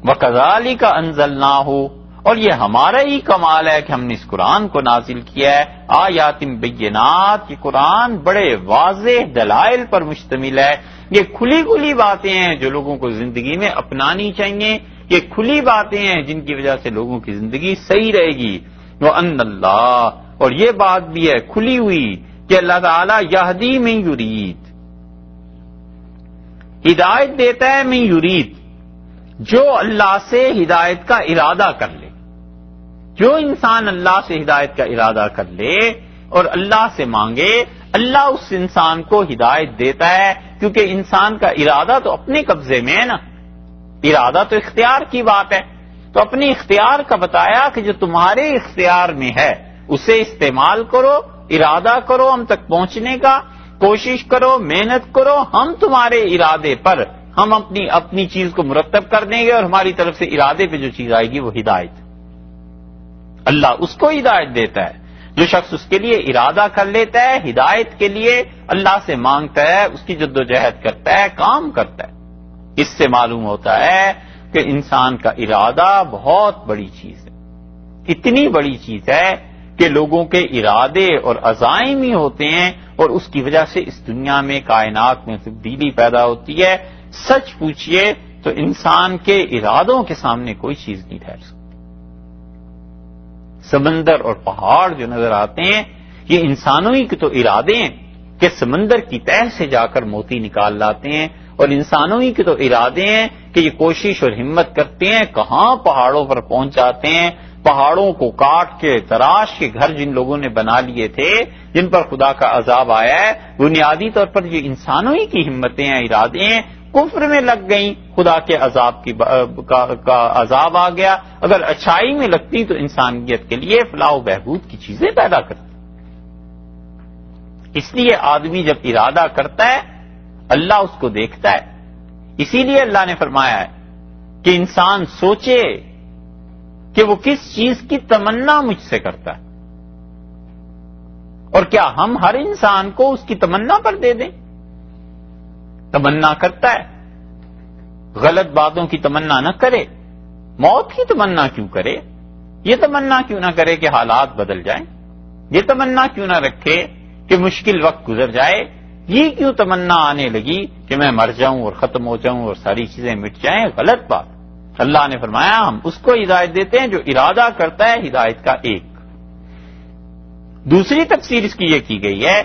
وَكَذَلِكَ أَنزَلْنَاهُ، اور یہ ہمارا ہی کمال ہے کہ ہم نے اس قرآن کو نازل کیا ہے آیات بینات، یہ قرآن بڑے واضح دلائل پر مشتمل ہے، یہ کھلی کھلی باتیں ہیں جو لوگوں کو زندگی میں اپنانی چاہیے، یہ کھلی باتیں ہیں جن کی وجہ سے لوگوں کی زندگی صحیح رہے گی۔ وَأَنَّ اللَّهَ، اور یہ بات بھی ہے کھلی ہوئی کہ اللہ تعالیٰ یہدی من یرید، ہدایت دیتا ہے من یرید، جو اللہ سے ہدایت کا ارادہ کر لے۔ جو انسان اللہ سے ہدایت کا ارادہ کر لے اور اللہ سے مانگے، اللہ اس انسان کو ہدایت دیتا ہے، کیونکہ انسان کا ارادہ تو اپنے قبضے میں ہے نا، ارادہ تو اختیار کی بات ہے، تو اپنے اختیار کا بتایا کہ جو تمہارے اختیار میں ہے اسے استعمال کرو، ارادہ کرو ہم تک پہنچنے کا، کوشش کرو، محنت کرو، ہم تمہارے ارادے پر ہم اپنی چیز کو مرتب کر دیں گے، اور ہماری طرف سے ارادے پہ جو چیز آئے گی وہ ہدایت، اللہ اس کو ہدایت دیتا ہے۔ جو شخص اس کے لیے ارادہ کر لیتا ہے، ہدایت کے لیے اللہ سے مانگتا ہے، اس کی جدوجہد کرتا ہے، کام کرتا ہے، اس سے معلوم ہوتا ہے کہ انسان کا ارادہ بہت بڑی چیز ہے، اتنی بڑی چیز ہے کہ لوگوں کے ارادے اور عزائم ہی ہوتے ہیں، اور اس کی وجہ سے اس دنیا میں کائنات میں تبدیلی پیدا ہوتی ہے۔ سچ پوچھئے تو انسان کے ارادوں کے سامنے کوئی چیز نہیں ٹھہر سکتی۔ سمندر اور پہاڑ جو نظر آتے ہیں یہ انسانوں ہی کے تو ارادے ہیں کہ سمندر کی تہ سے جا کر موتی نکال لاتے ہیں، اور انسانوں ہی کے تو ارادے ہیں کہ یہ کوشش اور ہمت کرتے ہیں کہاں پہاڑوں پر پہنچ جاتے ہیں، پہاڑوں کو کاٹ کے تراش کے گھر جن لوگوں نے بنا لیے تھے، جن پر خدا کا عذاب آیا ہے، بنیادی طور پر یہ انسانوں ہی کی ہمتیں ہیں، ارادے ہیں، کفر میں لگ گئیں، خدا کے عذاب کا عذاب آ گیا۔ اگر اچھائی میں لگتی تو انسانیت کے لیے فلاح و بہبود کی چیزیں پیدا کرتی۔ اس لیے آدمی جب ارادہ کرتا ہے اللہ اس کو دیکھتا ہے، اسی لیے اللہ نے فرمایا ہے کہ انسان سوچے کہ وہ کس چیز کی تمنا مجھ سے کرتا ہے، اور کیا ہم ہر انسان کو اس کی تمنا پر دے دیں؟ تمنا کرتا ہے، غلط باتوں کی تمنا نہ کرے، موت کی تمنا کیوں کرے؟ یہ تمنا کیوں نہ کرے کہ حالات بدل جائیں؟ یہ تمنا کیوں نہ رکھے کہ مشکل وقت گزر جائے؟ یہ کیوں تمنا آنے لگی کہ میں مر جاؤں اور ختم ہو جاؤں اور ساری چیزیں مٹ جائیں؟ غلط بات۔ اللہ نے فرمایا ہم اس کو ہدایت دیتے ہیں جو ارادہ کرتا ہے ہدایت کا ایک۔ دوسری تفسیر اس کی یہ کی گئی ہے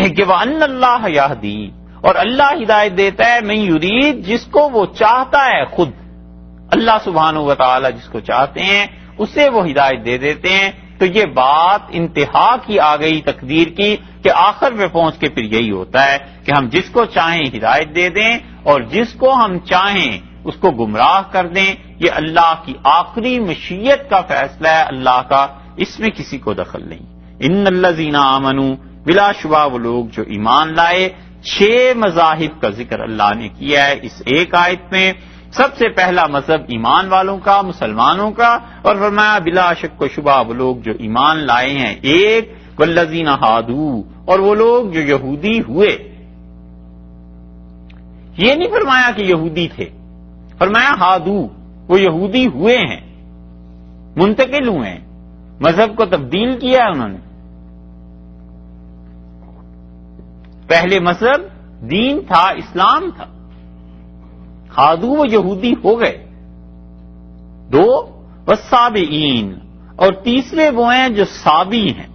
کہ وَأَنَّ اللَّهَ يَهْدِي، اور اللہ ہدایت دیتا ہے من یرید، جس کو وہ چاہتا ہے خود۔ اللہ سبحانہ و تعالی جس کو چاہتے ہیں اسے وہ ہدایت دے دیتے ہیں۔ تو یہ بات انتہا کی آ گئی تقدیر کی کہ آخر میں پہنچ کے پھر یہی ہوتا ہے کہ ہم جس کو چاہیں ہدایت دے دیں اور جس کو ہم چاہیں اس کو گمراہ کر دیں۔ یہ اللہ کی آخری مشیت کا فیصلہ ہے، اللہ کا، اس میں کسی کو دخل نہیں۔ ان الذین آمنوا، بلا شبہ وہ لوگ جو ایمان لائے۔ 6 مذاہب کا ذکر اللہ نے کیا ہے اس ایک آیت میں۔ سب سے پہلا مذہب ایمان والوں کا، مسلمانوں کا، اور فرمایا بلا شک و شبہ وہ لوگ جو ایمان لائے ہیں ایک، والذین ہادو، اور وہ لوگ جو یہودی ہوئے۔ یہ نہیں فرمایا کہ یہودی تھے، فرمایا ہادو، وہ یہودی ہوئے ہیں، منتقل ہوئے ہیں، مذہب کو تبدیل کیا ہے انہوں نے۔ پہلے مذہب دین تھا، اسلام تھا، ہادو وہ یہودی ہو گئے۔ 2 والسابئین، اور تیسرے وہ ہیں جو سابی ہیں۔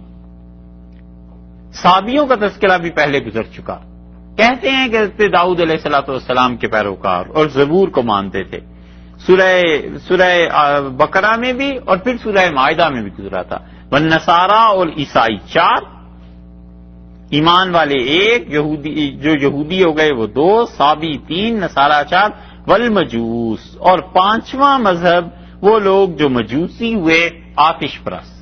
سابیوں کا تذکرہ بھی پہلے گزر چکا۔ کہتے ہیں کہ داؤد علیہ السلام کے پیروکار اور زبور کو مانتے تھے۔ سورہ بقرہ میں بھی اور پھر سورہ مائدہ میں بھی گزرا تھا۔ والنصارى اور عیسائی 4، ایمان والے 1، جو یہودی ہو گئے وہ 2، سابی 3، نصارہ 4، والمجوس، اور 5واں مذہب وہ لوگ جو مجوسی ہوئے، آتش پرست۔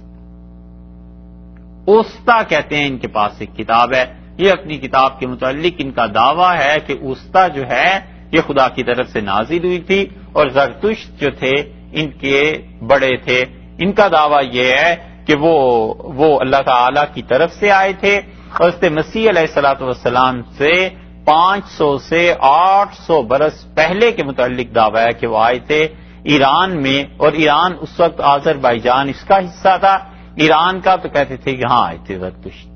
اوستا کہتے ہیں، ان کے پاس ایک کتاب ہے، یہ اپنی کتاب کے متعلق ان کا دعویٰ ہے کہ اوستا جو ہے یہ خدا کی طرف سے نازل ہوئی تھی، اور زرتشت جو تھے ان کے بڑے تھے۔ ان کا دعویٰ یہ ہے کہ وہ اللہ تعالی کی طرف سے آئے تھے، اور اس مسیح علیہ السلام سے 500 سے 800 برس پہلے کے متعلق دعویٰ ہے کہ وہ آئے تھے۔ ایران میں، اور ایران اس وقت آذربائیجان اس کا حصہ تھا، ایران کا، تو کہتے تھے کہ ہاں آئے تھے زرتشت.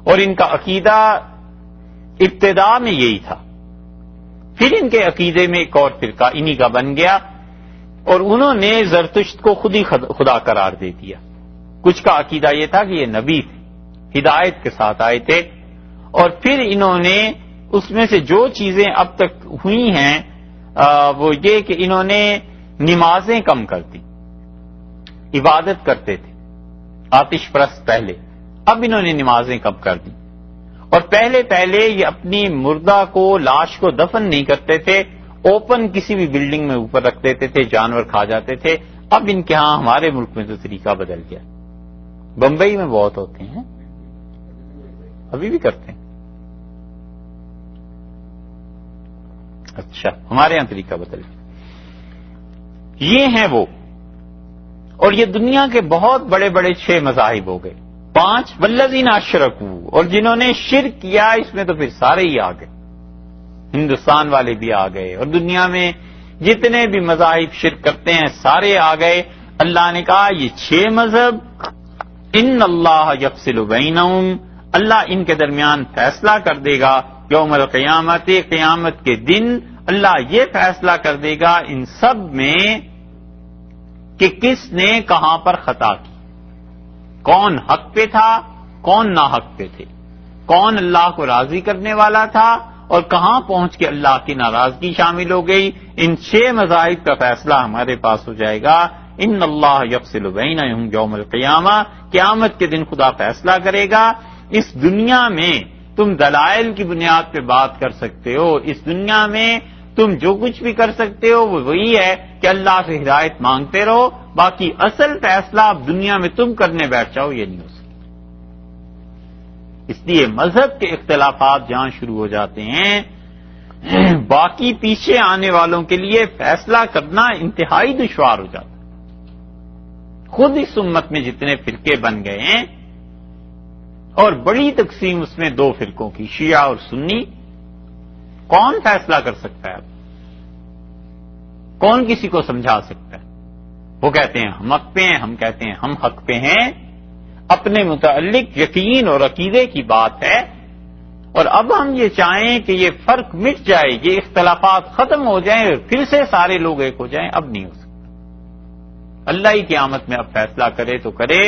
اور ان کا عقیدہ ابتدا میں یہی تھا. پھر ان کے عقیدے میں ایک اور فرقہ انہی کا بن گیا، اور انہوں نے زرتشت کو خود ہی خدا قرار دے دیا. کچھ کا عقیدہ یہ تھا کہ یہ نبی تھے، ہدایت کے ساتھ آئے تھے، اور پھر انہوں نے اس میں سے جو چیزیں اب تک ہوئی ہیں وہ یہ کہ انہوں نے نمازیں کم کر دی. عبادت کرتے تھے آتش پرست پہلے، اب انہوں نے نمازیں کم کر دی. اور پہلے یہ اپنی مردہ کو، لاش کو دفن نہیں کرتے تھے، اوپن کسی بھی بلڈنگ میں اوپر رکھ دیتے تھے، جانور کھا جاتے تھے. اب ان کے ہاں ہمارے ملک میں تو طریقہ بدل گیا. بمبئی میں بہت ہوتے ہیں، ابھی بھی کرتے ہیں. اچھا، ہمارے یہاں طریقہ بدل گیا. یہ ہیں وہ، اور یہ دنیا کے بہت بڑے بڑے 6 مذاہب ہو گئے. 5 والذین اشرکوا، اور جنہوں نے شرک کیا اس میں تو پھر سارے ہی آ گئے، ہندوستان والے بھی آ گئے، اور دنیا میں جتنے بھی مذاہب شرک کرتے ہیں سارے آ گئے. اللہ نے کہا یہ 6 مذہب، ان اللہ یفصل بینہم، اللہ ان کے درمیان فیصلہ کر دے گا. یوم القیامت، قیامت کے دن اللہ یہ فیصلہ کر دے گا ان سب میں کہ کس نے کہاں پر خطا کی، کون حق پہ تھا، کون ناحق پہ تھے، کون اللہ کو راضی کرنے والا تھا، اور کہاں پہنچ کے اللہ کی ناراضگی شامل ہو گئی. ان 6 مذاہب کا فیصلہ ہمارے پاس ہو جائے گا. ان اللہ یفصل بینہم یوم القیامہ، قیامت کے دن خدا فیصلہ کرے گا. اس دنیا میں تم دلائل کی بنیاد پہ بات کر سکتے ہو، اس دنیا میں تم جو کچھ بھی کر سکتے ہو وہ وہی ہے کہ اللہ سے ہدایت مانگتے رہو. باقی اصل فیصلہ اب دنیا میں تم کرنے بیٹھ جاؤ یہ نہیں ہو سکتا. اس لیے مذہب کے اختلافات جہاں شروع ہو جاتے ہیں، باقی پیچھے آنے والوں کے لیے فیصلہ کرنا انتہائی دشوار ہو جاتا ہے. خود اس امت میں جتنے فرقے بن گئے ہیں، اور بڑی تقسیم اس میں 2 فرقوں کی، شیعہ اور سنی، کون فیصلہ کر سکتا ہے؟ کون کسی کو سمجھا سکتا ہے؟ وہ کہتے ہیں ہم حق پہ ہیں، ہم کہتے ہیں ہم حق پہ ہیں. اپنے متعلق یقین اور عقیدے کی بات ہے. اور اب ہم یہ چاہیں کہ یہ فرق مٹ جائے، یہ اختلافات ختم ہو جائیں اور پھر سے سارے لوگ ایک ہو جائیں، اب نہیں ہو سکتا. اللہ ہی قیامت میں اب فیصلہ کرے تو کرے.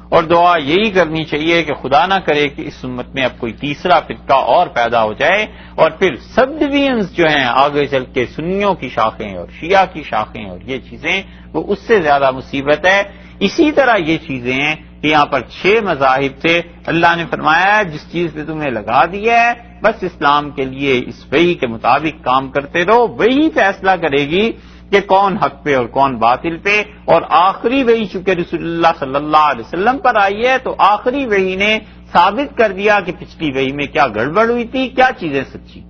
اور دعا یہی کرنی چاہیے کہ خدا نہ کرے کہ اس امت میں اب کوئی تیسرا فرقہ اور پیدا ہو جائے، اور پھر سب ڈویژنز جو ہیں آگے چل کے سنیوں کی شاخیں اور شیعہ کی شاخیں اور یہ چیزیں، وہ اس سے زیادہ مصیبت ہے. اسی طرح یہ چیزیں ہیں کہ یہاں پر 6 مذاہب تھے. اللہ نے فرمایا جس چیز پہ تمہیں لگا دیا ہے بس اسلام کے لیے اس وحی کے مطابق کام کرتے رہو. وہی فیصلہ کرے گی کہ کون حق پہ اور کون باطل پہ. اور آخری وحی چونکہ رسول اللہ صلی اللہ علیہ وسلم پر آئی ہے تو آخری وحی نے ثابت کر دیا کہ پچھلی وحی میں کیا گڑبڑ ہوئی تھی، کیا چیزیں سچی.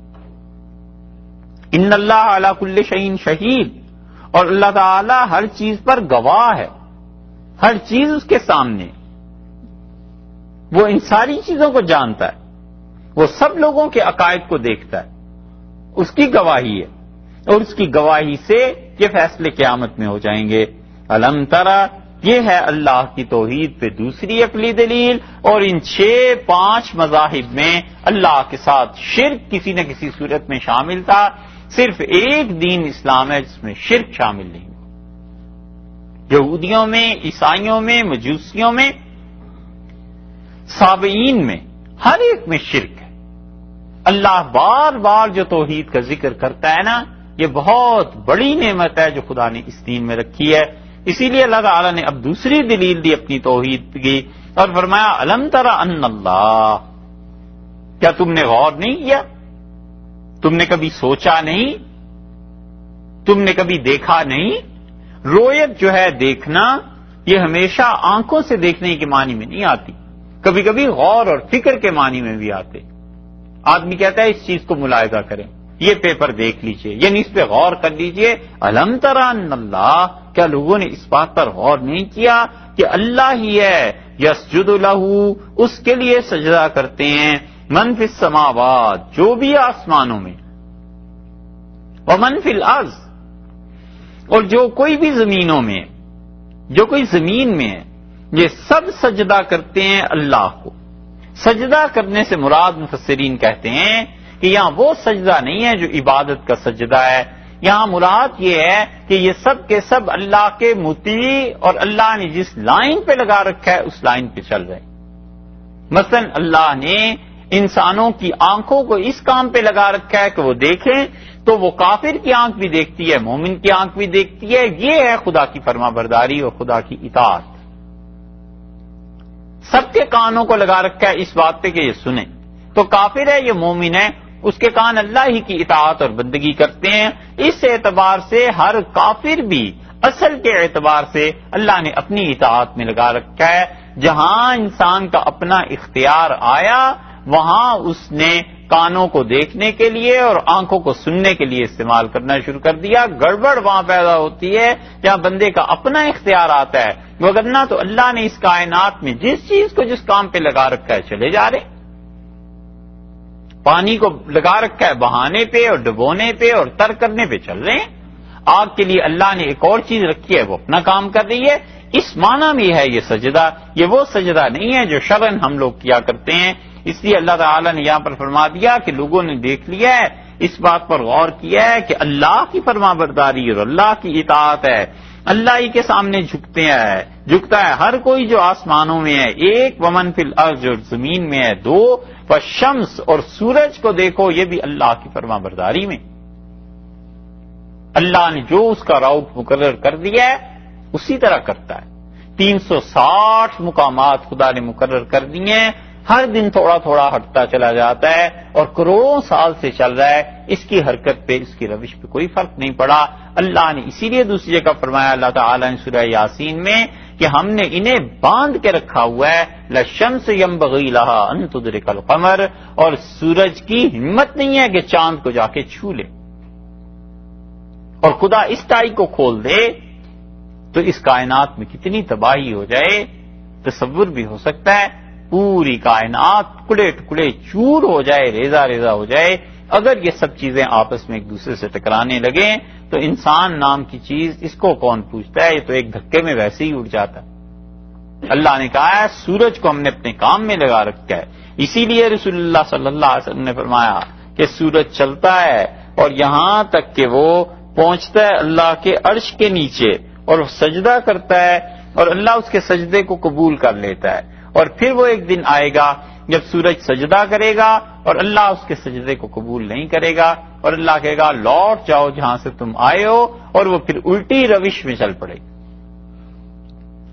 ان اللہ علی کل شیء شہید، اور اللہ تعالی ہر چیز پر گواہ ہے، ہر چیز اس کے سامنے. وہ ان ساری چیزوں کو جانتا ہے، وہ سب لوگوں کے عقائد کو دیکھتا ہے، اس کی گواہی ہے، اور اس کی گواہی سے یہ فیصلے قیامت میں ہو جائیں گے. الم ترى، یہ ہے اللہ کی توحید پہ دوسری عقلی دلیل. اور ان 5 مذاہب میں اللہ کے ساتھ شرک کسی نہ کسی صورت میں شامل تھا. صرف ایک دین اسلام ہے جس میں شرک شامل نہیں. یہودیوں میں، عیسائیوں میں، مجوسیوں میں، سابعین میں، ہر ایک میں شرک ہے. اللہ بار بار جو توحید کا ذکر کرتا ہے نا، یہ بہت بڑی نعمت ہے جو خدا نے اس دین میں رکھی ہے. اسی لیے اللہ تعالیٰ نے اب دوسری دلیل دی اپنی توحید کی، اور فرمایا الم ترى ان اللہ، کیا تم نے غور نہیں کیا؟ تم نے کبھی سوچا نہیں؟ تم نے کبھی دیکھا نہیں؟ رویت جو ہے دیکھنا، یہ ہمیشہ آنکھوں سے دیکھنے کے معنی میں نہیں آتی، کبھی کبھی غور اور فکر کے معنی میں بھی آتے. آدمی کہتا ہے اس چیز کو ملاحظہ کریں، یہ پیپر دیکھ لیجئے، یعنی اس پہ غور کر لیجئے. الم ترى ان اللہ، کیا لوگوں نے اس بات پر غور نہیں کیا کہ اللہ ہی ہے یسجد لہ، اس کے لیے سجدہ کرتے ہیں من فی السماوات، جو بھی آسمانوں میں، ومن فی الارض، اور جو کوئی بھی زمینوں میں، جو کوئی زمین میں ہے، یہ سب سجدہ کرتے ہیں اللہ کو۔ سجدہ کرنے سے مراد مفسرین کہتے ہیں کہ یہاں وہ سجدہ نہیں ہے جو عبادت کا سجدہ ہے، یہاں مراد یہ ہے کہ یہ سب کے سب اللہ کے مطیع اور اللہ نے جس لائن پہ لگا رکھا ہے اس لائن پہ چل رہے ہیں۔ مثلا اللہ نے انسانوں کی آنکھوں کو اس کام پہ لگا رکھا ہے کہ وہ دیکھیں، تو وہ کافر کی آنکھ بھی دیکھتی ہے، مومن کی آنکھ بھی دیکھتی ہے، یہ ہے خدا کی فرما برداری اور خدا کی اطاعت۔ سب کے کانوں کو لگا رکھا ہے اس بات پہ کہ یہ سنیں، تو کافر ہے یہ مومن ہے، اس کے کان اللہ ہی کی اطاعت اور بندگی کرتے ہیں۔ اس اعتبار سے ہر کافر بھی اصل کے اعتبار سے اللہ نے اپنی اطاعت میں لگا رکھا ہے۔ جہاں انسان کا اپنا اختیار آیا وہاں اس نے کانوں کو دیکھنے کے لیے اور آنکھوں کو سننے کے لیے استعمال کرنا شروع کر دیا۔ گڑبڑ وہاں پیدا ہوتی ہے جہاں بندے کا اپنا اختیار آتا ہے، وگرنہ تو اللہ نے اس کائنات میں جس چیز کو جس کام پہ لگا رکھا ہے چلے جا رہے۔ پانی کو لگا رکھا ہے بہانے پہ اور ڈبونے پہ اور تر کرنے پہ چل رہے ہیں۔ آگ کے لیے اللہ نے ایک اور چیز رکھی ہے، وہ اپنا کام کر رہی ہے۔ اس معنی میں ہے یہ سجدہ، یہ وہ سجدہ نہیں ہے جو شرعاً ہم لوگ کیا کرتے ہیں۔ اس لیے اللہ تعالیٰ نے یہاں پر فرما دیا کہ لوگوں نے دیکھ لیا ہے، اس بات پر غور کیا ہے کہ اللہ کی فرما برداری اور اللہ کی اطاعت ہے، اللہ ہی کے سامنے جھکتا ہے ہر کوئی جو آسمانوں میں ہے ایک، ومن فی الارض جو زمین میں ہے دو، والشمس اور سورج کو دیکھو یہ بھی اللہ کی فرما برداری میں۔ اللہ نے جو اس کا روٹ مقرر کر دیا ہے اسی طرح کرتا ہے۔ 360 مقامات خدا نے مقرر کر دیے ہیں، ہر دن تھوڑا تھوڑا ہٹتا چلا جاتا ہے اور کروڑوں سال سے چل رہا ہے، اس کی حرکت پہ اس کی روش پہ کوئی فرق نہیں پڑا۔ اللہ نے اسی لیے دوسری جگہ فرمایا اللہ تعالیٰ نے سورہ یاسین میں کہ ہم نے انہیں باندھ کے رکھا ہوا ہے، لَلشَّمْسِ يَنبَغِي لَهَا أَن تُدْرِكَ الْقَمَرَ، اور سورج کی ہمت نہیں ہے کہ چاند کو جا کے چھو لے، اور خدا اس ٹائی کو کھول دے تو اس کائنات میں کتنی تباہی ہو جائے تصور بھی ہو سکتا ہے۔ پوری کائنات ٹکڑے ٹکڑے چور ہو جائے، ریزہ ریزہ ہو جائے۔ اگر یہ سب چیزیں آپس میں ایک دوسرے سے ٹکرانے لگیں تو انسان نام کی چیز اس کو کون پوچھتا ہے، یہ تو ایک دھکے میں ویسے ہی اڑ جاتا ہے۔ اللہ نے کہا ہے سورج کو ہم نے اپنے کام میں لگا رکھا ہے، اسی لیے رسول اللہ صلی اللہ علیہ وسلم نے فرمایا کہ سورج چلتا ہے اور یہاں تک کہ وہ پہنچتا ہے اللہ کے عرش کے نیچے اور سجدہ کرتا ہے اور اللہ اس کے سجدے کو قبول کر لیتا ہے، اور پھر وہ ایک دن آئے گا جب سورج سجدہ کرے گا اور اللہ اس کے سجدے کو قبول نہیں کرے گا اور اللہ کہے گا لوٹ جاؤ جہاں سے تم آئے ہو، اور وہ پھر الٹی روش میں چل پڑے گی۔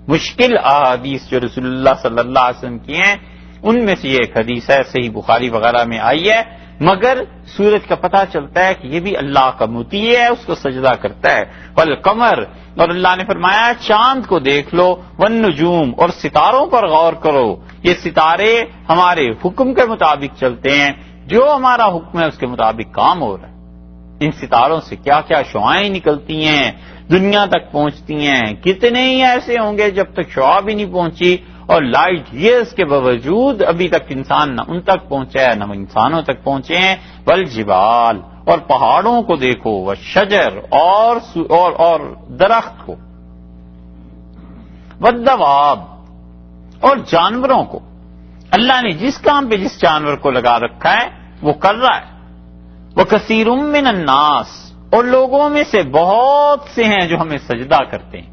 مشکل احادیث جو رسول اللہ صلی اللہ علیہ وسلم کی ہیں ان میں سے یہ ایک حدیث ہے، صحیح بخاری وغیرہ میں آئی ہے، مگر سورج کا پتہ چلتا ہے کہ یہ بھی اللہ کا مطیع ہے، اس کو سجدہ کرتا ہے۔ والقمر، اور اللہ نے فرمایا چاند کو دیکھ لو، والنجوم، اور ستاروں پر غور کرو، یہ ستارے ہمارے حکم کے مطابق چلتے ہیں، جو ہمارا حکم ہے اس کے مطابق کام ہو رہا ہے۔ ان ستاروں سے کیا کیا شعاعیں نکلتی ہیں، دنیا تک پہنچتی ہیں، کتنے ہی ایسے ہوں گے جب تک شعاع بھی نہیں پہنچی، اور لائٹ ایئرز کے باوجود ابھی تک انسان نہ ان تک پہنچا ہے نہ انسانوں تک پہنچے ہیں۔ والجبال، اور پہاڑوں کو دیکھو، والشجر، اور درخت کو، والدواب، اور جانوروں کو۔ اللہ نے جس کام پہ جس جانور کو لگا رکھا ہے وہ کر رہا ہے۔ وَكَثِيرٌ مِّنَ النَّاسِ، اور لوگوں میں سے بہت سے ہیں جو ہمیں سجدہ کرتے ہیں،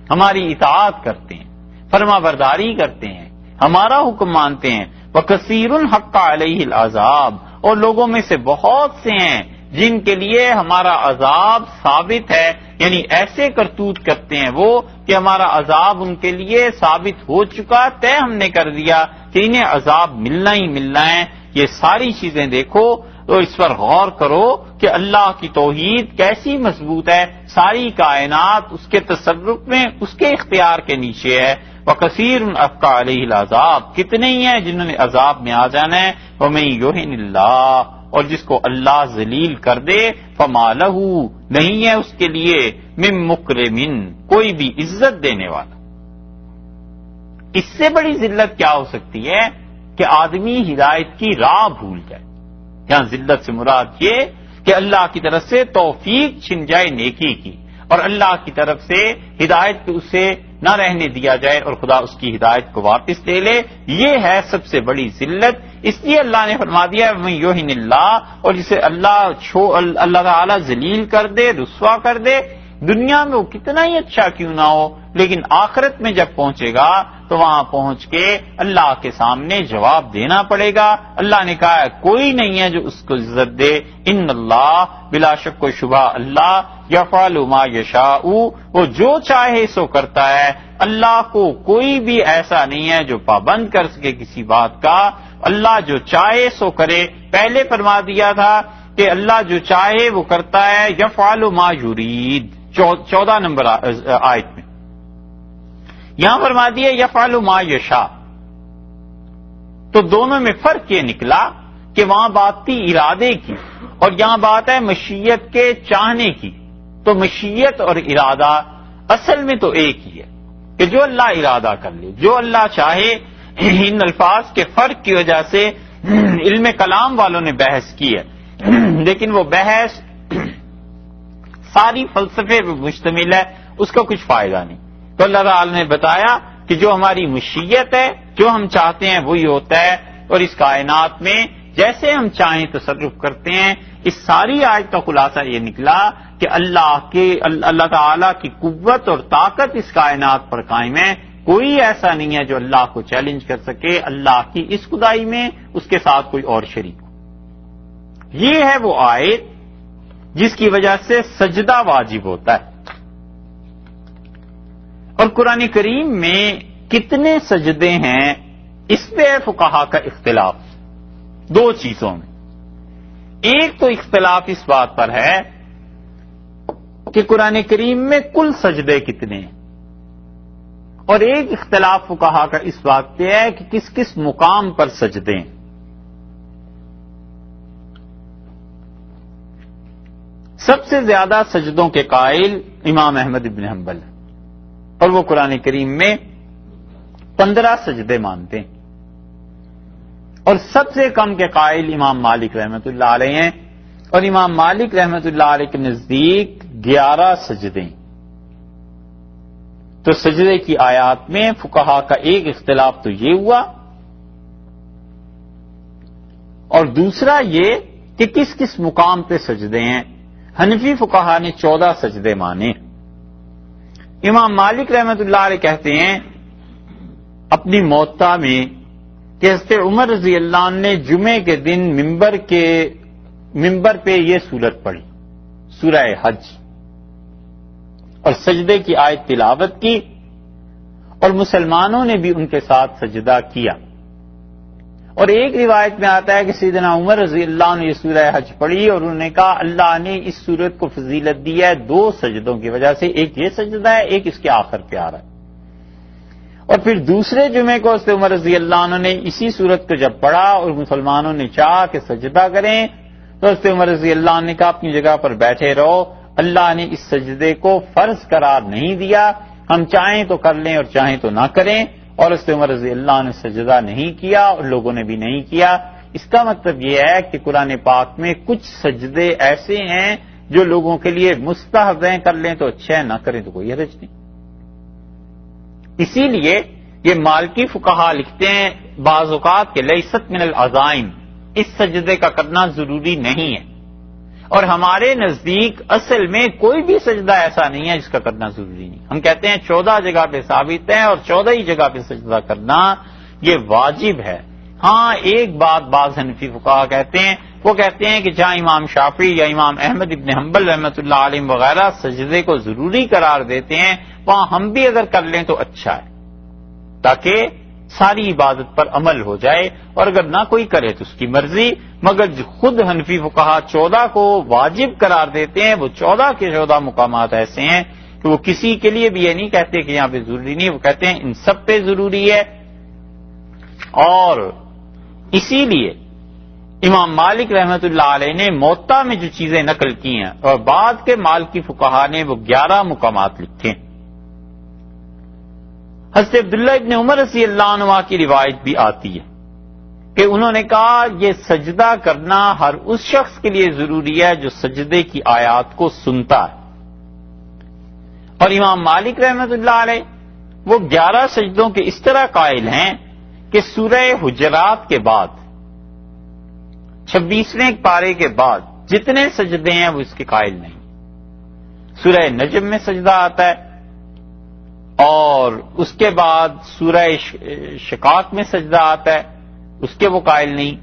ہماری اطاعت کرتے ہیں، فرما برداری کرتے ہیں، ہمارا حکم مانتے ہیں۔ وَكَثِيرٌ حَقَّ عَلَيْهِ الْعَذَابُ، اور لوگوں میں سے بہت سے ہیں جن کے لیے ہمارا عذاب ثابت ہے، یعنی ایسے کرتوت کرتے ہیں وہ کہ ہمارا عذاب ان کے لیے ثابت ہو چکا، طے ہم نے کر دیا کہ انہیں عذاب ملنا ہی ملنا ہے۔ یہ ساری چیزیں دیکھو تو اس پر غور کرو کہ اللہ کی توحید کیسی مضبوط ہے، ساری کائنات اس کے تصرف میں، اس کے اختیار کے نیچے ہے۔ وَكَثِيرٌ حَقَّ عَلَيْهِ الْعَذَابُ، کتنے ہی ہیں جنہوں نے عذاب میں آ جانا ہے۔ وَمَن يُهِنِ اللَّهُ، اور جس کو اللہ ذلیل کر دے، فَمَا لَهُ، نہیں ہے اس کے لیے، مِن مُكْرِمٍ، کوئی بھی عزت دینے والا۔ اس سے بڑی ذلت کیا ہو سکتی ہے کہ آدمی ہدایت کی راہ بھول جائے۔ یہاں ذلت سے مراد یہ کہ اللہ کی طرف سے توفیق چھن جائے نیکی کی، اور اللہ کی طرف سے ہدایت کو اسے نہ رہنے دیا جائے اور خدا اس کی ہدایت کو واپس لے لے، یہ ہے سب سے بڑی ذلت۔ اس لیے اللہ نے فرما دیا من یہن اللہ، اور جسے اللہ تعالی ذلیل کر دے، رسوا کر دے، دنیا میں وہ کتنا ہی اچھا کیوں نہ ہو، لیکن آخرت میں جب پہنچے گا تو وہاں پہنچ کے اللہ کے سامنے جواب دینا پڑے گا۔ اللہ نے کہا کوئی نہیں ہے جو اس کو عزت دے، ان اللہ بلا شک و شبہ اللہ یفعل ما یشاء، وہ جو چاہے سو کرتا ہے۔ اللہ کو کوئی بھی ایسا نہیں ہے جو پابند کر سکے کسی بات کا، اللہ جو چاہے سو کرے۔ پہلے فرما دیا تھا کہ اللہ جو چاہے وہ کرتا ہے، یفعل ما یرید 14 نمبر آیت میں، یہاں فرما دیا یفعل ما یشاء۔ تو دونوں میں فرق یہ نکلا کہ وہاں بات تھی ارادے کی اور یہاں بات ہے مشیت کے چاہنے کی۔ تو مشیت اور ارادہ اصل میں تو ایک ہی ہے کہ جو اللہ ارادہ کر لے، جو اللہ چاہے۔ ان الفاظ کے فرق کی وجہ سے علم کلام والوں نے بحث کی ہے، لیکن وہ بحث ساری فلسفے پہ مشتمل ہے، اس کا کچھ فائدہ نہیں۔ تو اللہ تعالی نے بتایا کہ جو ہماری مشیت ہے، جو ہم چاہتے ہیں وہی ہوتا ہے، اور اس کائنات میں جیسے ہم چاہیں تصرف کرتے ہیں۔ اس ساری آیت کا خلاصہ یہ نکلا کہ اللہ تعالی کی قوت اور طاقت اس کائنات پر قائم ہے، کوئی ایسا نہیں ہے جو اللہ کو چیلنج کر سکے اللہ کی اس خدائی میں اس کے ساتھ کوئی اور شریک ہو۔ یہ ہے وہ آیت جس کی وجہ سے سجدہ واجب ہوتا ہے۔ اور قرآن کریم میں کتنے سجدے ہیں اس پہ فقہا کا اختلاف دو چیزوں میں۔ ایک تو اختلاف اس بات پر ہے کہ قرآن کریم میں کل سجدے کتنے ہیں، اور ایک اختلاف فقہا کا اس بات پہ ہے کہ کس کس مقام پر سجدے ہیں۔ سب سے زیادہ سجدوں کے قائل امام احمد بن حنبل ہیں، اور وہ قرآن کریم میں 15 سجدے مانتے ہیں، اور سب سے کم کے قائل امام مالک رحمۃ اللہ علیہ ہیں، اور امام مالک رحمۃ اللہ علیہ کے نزدیک 11 سجدے ہیں۔ تو سجدے کی آیات میں فقہا کا ایک اختلاف تو یہ ہوا، اور دوسرا یہ کہ کس کس مقام پہ سجدے ہیں۔ حنفی فقہا نے 14 سجدے مانے۔ امام مالک رحمۃ اللہ علیہ کہتے ہیں اپنی موطا میں کہ حضرت عمر رضی اللہ عنہ نے جمعے کے دن ممبر پہ یہ سورت پڑھی، سورہ حج، اور سجدے کی آیت تلاوت کی، اور مسلمانوں نے بھی ان کے ساتھ سجدہ کیا۔ اور ایک روایت میں آتا ہے کہ سیدنا عمر رضی اللہ عنہ نے یہ سورہ حج پڑھی اور انہوں نے کہا اللہ نے اس سورت کو فضیلت دی ہے 2 سجدوں کی وجہ سے، ایک یہ سجدہ ہے، ایک اس کے آخر پہ آ رہا ہے۔ اور پھر دوسرے جمعے کو حضرت عمر رضی اللہ عنہ نے اسی سورت کو جب پڑھا اور مسلمانوں نے چاہا کہ سجدہ کریں تو حضرت عمر رضی اللہ عنہ نے کہا اپنی جگہ پر بیٹھے رہو، اللہ نے اس سجدے کو فرض قرار نہیں دیا، ہم چاہیں تو کر لیں اور چاہیں تو نہ کریں۔ اور حضرت عمر رضی اللہ عنہ نے سجدہ نہیں کیا اور لوگوں نے بھی نہیں کیا۔ اس کا مطلب یہ ہے کہ قرآن پاک میں کچھ سجدے ایسے ہیں جو لوگوں کے لیے مستحب ہیں، کر لیں تو اچھا ہے، نہ کریں تو کوئی حرج نہیں۔ اسی لیے یہ مالکی فقہا لکھتے ہیں بعض اوقات کہ لیست من العزائم، اس سجدے کا کرنا ضروری نہیں ہے، اور ہمارے نزدیک اصل میں کوئی بھی سجدہ ایسا نہیں ہے جس کا کرنا ضروری نہیں۔ ہم کہتے ہیں 14 جگہ پہ ثابت ہے اور 14 ہی جگہ پہ سجدہ کرنا یہ واجب ہے۔ ہاں ایک بات بعض حنفی فقہا کہتے ہیں، وہ کہتے ہیں کہ جہاں امام شافعی یا امام احمد ابن حنبل رحمۃ اللہ علیہ وغیرہ سجدے کو ضروری قرار دیتے ہیں، وہاں ہم بھی اگر کر لیں تو اچھا ہے، تاکہ ساری عبادت پر عمل ہو جائے، اور اگر نہ کوئی کرے تو اس کی مرضی۔ مگر خود حنفی فقہا 14 کو واجب قرار دیتے ہیں، وہ 14 کے 14 مقامات ایسے ہیں کہ وہ کسی کے لیے بھی یہ نہیں کہتے کہ یہاں پہ ضروری نہیں، وہ کہتے ہیں ان سب پہ ضروری ہے۔ اور اسی لیے امام مالک رحمۃ اللہ علیہ نے موطا میں جو چیزیں نقل کی ہیں اور بعد کے مالکی فقہا نے وہ 11 مقامات لکھے ہیں۔ حضرت عبداللہ ابن عمر رضی اللہ عنہ کی روایت بھی آتی ہے کہ انہوں نے کہا یہ سجدہ کرنا ہر اس شخص کے لیے ضروری ہے جو سجدے کی آیات کو سنتا ہے. اور امام مالک رحمۃ اللہ علیہ وہ 11 سجدوں کے اس طرح قائل ہیں کہ سورہ حجرات کے بعد 26ویں پارے کے بعد جتنے سجدے ہیں وہ اس کے قائل نہیں. سورہ نجم میں سجدہ آتا ہے اور اس کے بعد سورہ شقاق میں سجدہ آتا ہے، اس کے وہ قائل نہیں.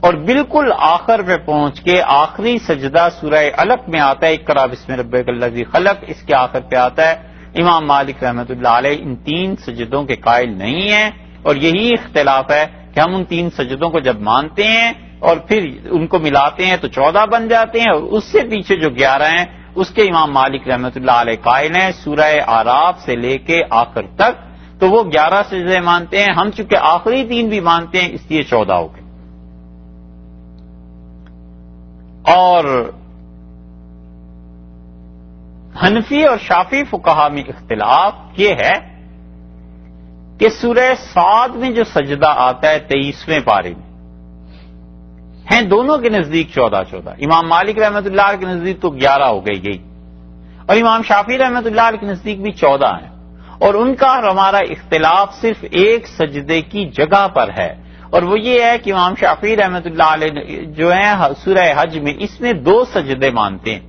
اور بالکل آخر پہ پہنچ کے آخری سجدہ سورہ علق میں آتا ہے، اقرأ بسم ربک الذی خلق، اس کے آخر پہ آتا ہے. امام مالک رحمۃ اللہ علیہ ان 3 سجدوں کے قائل نہیں ہیں، اور یہی اختلاف ہے کہ ہم ان 3 سجدوں کو جب مانتے ہیں اور پھر ان کو ملاتے ہیں تو 14 بن جاتے ہیں، اور اس سے پیچھے جو 11 ہیں اس کے امام مالک رحمۃ اللہ علیہ قائل ہیں سورہ اعراف سے لے کے آخر تک، تو وہ 11 سجدے مانتے ہیں. ہم چونکہ آخری 3 بھی مانتے ہیں اس لیے 14 ہو گئے. اور حنفی اور شافعی فقہا میں اختلاف یہ ہے کہ سورہ صاد میں جو سجدہ آتا ہے 23ویں پارے میں ہیں دونوں کے نزدیک 14. امام مالک رحمۃ اللہ علیہ کے نزدیک تو 11 ہو گئی اور امام شافعی رحمۃ اللہ علیہ کے نزدیک بھی 14 ہیں. اور ان کا اور ہمارا اختلاف صرف ایک سجدے کی جگہ پر ہے، اور وہ یہ ہے کہ امام شافعی رحمۃ اللہ علیہ جو ہیں سورہ حج میں اس میں 2 سجدے مانتے ہیں،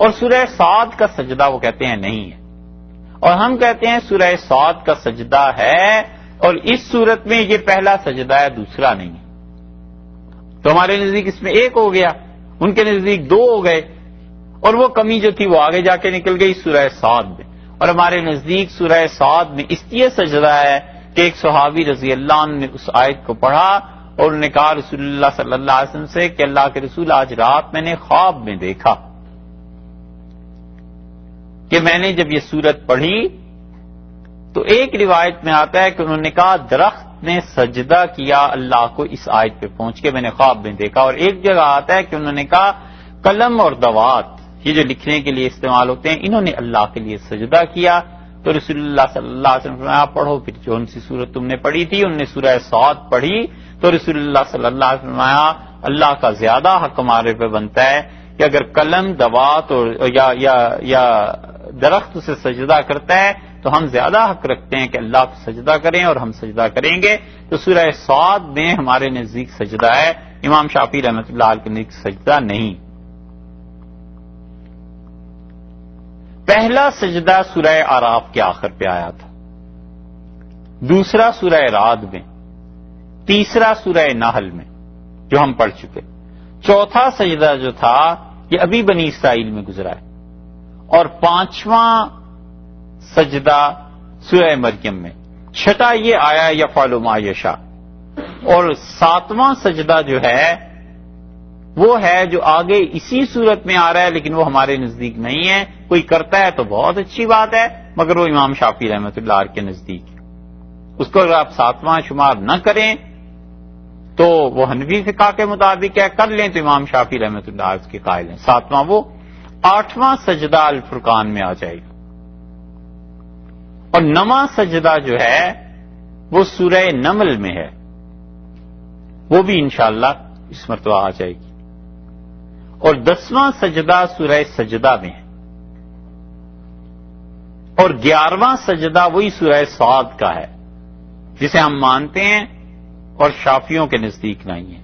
اور سورہ صاد کا سجدہ وہ کہتے ہیں نہیں ہے، اور ہم کہتے ہیں سورہ صاد کا سجدہ ہے، اور اس صورت میں یہ پہلا سجدہ ہے دوسرا نہیں ہے. تو ہمارے نزدیک اس میں 1 ہو گیا، ان کے نزدیک 2 ہو گئے، اور وہ کمی جو تھی وہ آگے جا کے نکل گئی سورہ صاد میں. اور ہمارے نزدیک سورہ صاد میں اس لیے سجدہ ہے کہ ایک صحابی رضی اللہ عنہ نے اس آیت کو پڑھا اور انہوں نے کہا رسول اللہ صلی اللہ علیہ وسلم سے کہ اللہ کے رسول آج رات میں نے خواب میں دیکھا کہ میں نے جب یہ سورت پڑھی تو ایک روایت میں آتا ہے کہ انہوں نے کہا درخت نے سجدہ کیا اللہ کو اس آیت پہ پہنچ کے میں نے خواب میں دیکھا. اور ایک جگہ آتا ہے کہ انہوں نے کہا قلم اور دوات یہ جو لکھنے کے لیے استعمال ہوتے ہیں انہوں نے اللہ کے لیے سجدہ کیا. تو رسول اللہ صلی اللہ علیہ وسلم فرمایا پڑھو پھر جو ان سی صورت تم نے پڑھی تھی. انہوں نے سورہ صاد پڑھی تو رسول اللہ صلی اللہ علیہ وسلم فرمایا اللہ کا زیادہ حق ہمارے پہ بنتا ہے کہ اگر قلم دوات اور یا درخت سے سجدہ کرتا ہے تو ہم زیادہ حق رکھتے ہیں کہ اللہ کو سجدہ کریں اور ہم سجدہ کریں گے. تو سورہ صاد میں ہمارے نزدیک سجدہ ہے، امام شافعی رحمۃ اللہ علیہ کے نزدیک سجدہ نہیں. پہلا سجدہ سورہ اعراف کے آخر پہ آیا تھا، دوسرا سورہ رعد میں، تیسرا سورہ نحل میں جو ہم پڑھ چکے، چوتھا سجدہ جو تھا یہ ابھی بنی اسرائیل میں گزرا ہے، اور 5واں سجدہ سورہ مریم میں، چھٹا یہ آیا یفعل ما یشاء، اور 7واں سجدہ جو ہے وہ ہے جو آگے اسی صورت میں آ رہا ہے لیکن وہ ہمارے نزدیک نہیں ہے. کوئی کرتا ہے تو بہت اچھی بات ہے مگر وہ امام شافعی رحمۃ اللہ علیہ کے نزدیک ہے. اس کو اگر آپ 7واں شمار نہ کریں تو وہ حنفی فقہ کے مطابق ہے، کر لیں تو امام شافعی رحمۃ اللہ علیہ کے قائل ہیں 7واں وہ. 8واں سجدہ الفرقان میں آ جائے گا، اور 9واں سجدہ جو ہے وہ سورہ نمل میں ہے، وہ بھی انشاءاللہ اس مرتبہ آ جائے گی. اور 10واں سجدہ سورہ سجدہ میں ہے، اور 11واں سجدہ وہی سورہ صاد کا ہے جسے ہم مانتے ہیں اور شافیوں کے نزدیک نہیں ہے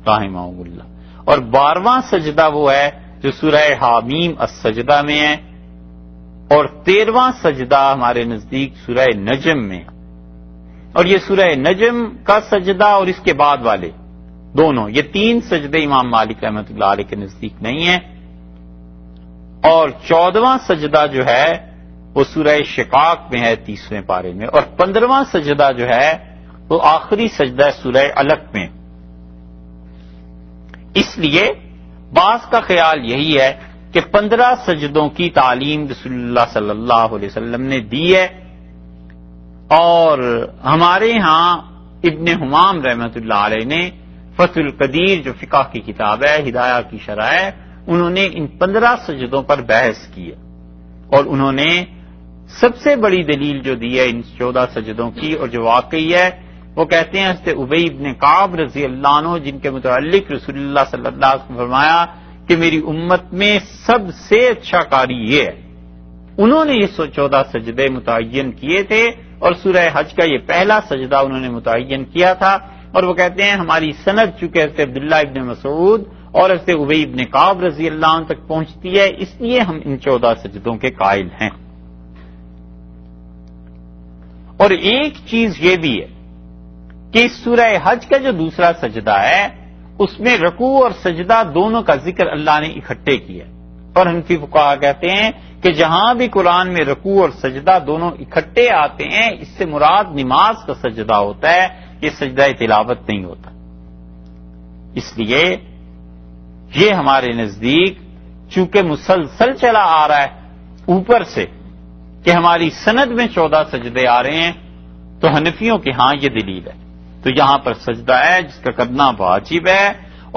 رحمہم اللہ. اور 12واں سجدہ وہ ہے جو سورہ حامیم السجدہ میں ہے، اور 13واں سجدہ ہمارے نزدیک سورہ نجم میں. اور یہ سورہ نجم کا سجدہ اور اس کے بعد والے دونوں یہ 3 سجدے امام مالک رحمۃ اللہ علیہ کے نزدیک نہیں ہیں. اور 14واں سجدہ جو ہے وہ سورہ شقاق میں ہے 30ویں پارے میں، اور 15واں سجدہ جو ہے وہ آخری سجدہ سورہ علق میں. اس لیے بعض کا خیال یہی ہے کہ 15 سجدوں کی تعلیم رسول اللہ صلی اللہ علیہ وسلم نے دی ہے، اور ہمارے ہاں ابن حمام رحمۃ اللہ علیہ نے فتح القدیر جو فقہ کی کتاب ہے ہدایہ کی شرح ہے، انہوں نے ان 15 سجدوں پر بحث کی ہے، اور انہوں نے سب سے بڑی دلیل جو دی ہے ان 14 سجدوں کی اور جو واقعی ہے وہ کہتے ہیں حضرت ابی ابن کعب رضی اللہ عنہ، جن کے متعلق رسول اللہ صلی اللہ علیہ وسلم نے فرمایا کہ میری امت میں سب سے اچھا قاری یہ ہے، انہوں نے یہ 14 سجدے متعین کیے تھے اور سورہ حج کا یہ پہلا سجدہ انہوں نے متعین کیا تھا. اور وہ کہتے ہیں ہماری سند چونکہ حضرت عبداللہ ابن مسعود اور حضرت ابی ابن کعب رضی اللہ عنہ تک پہنچتی ہے، اس لیے ہم ان 14 سجدوں کے قائل ہیں. اور ایک چیز یہ بھی ہے کہ اس سورہ حج کا جو دوسرا سجدہ ہے اس میں رکوع اور سجدہ دونوں کا ذکر اللہ نے اکٹھے کیا، اور حنفی فقہا کہتے ہیں کہ جہاں بھی قرآن میں رکوع اور سجدہ دونوں اکٹھے آتے ہیں اس سے مراد نماز کا سجدہ ہوتا ہے، یہ سجدہ تلاوت نہیں ہوتا. اس لیے یہ ہمارے نزدیک چونکہ مسلسل چلا آ رہا ہے اوپر سے کہ ہماری سند میں 14 سجدے آ رہے ہیں، تو حنفیوں کے ہاں یہ دلیل ہے. تو یہاں پر سجدہ ہے جس کا کرنا واجب ہے،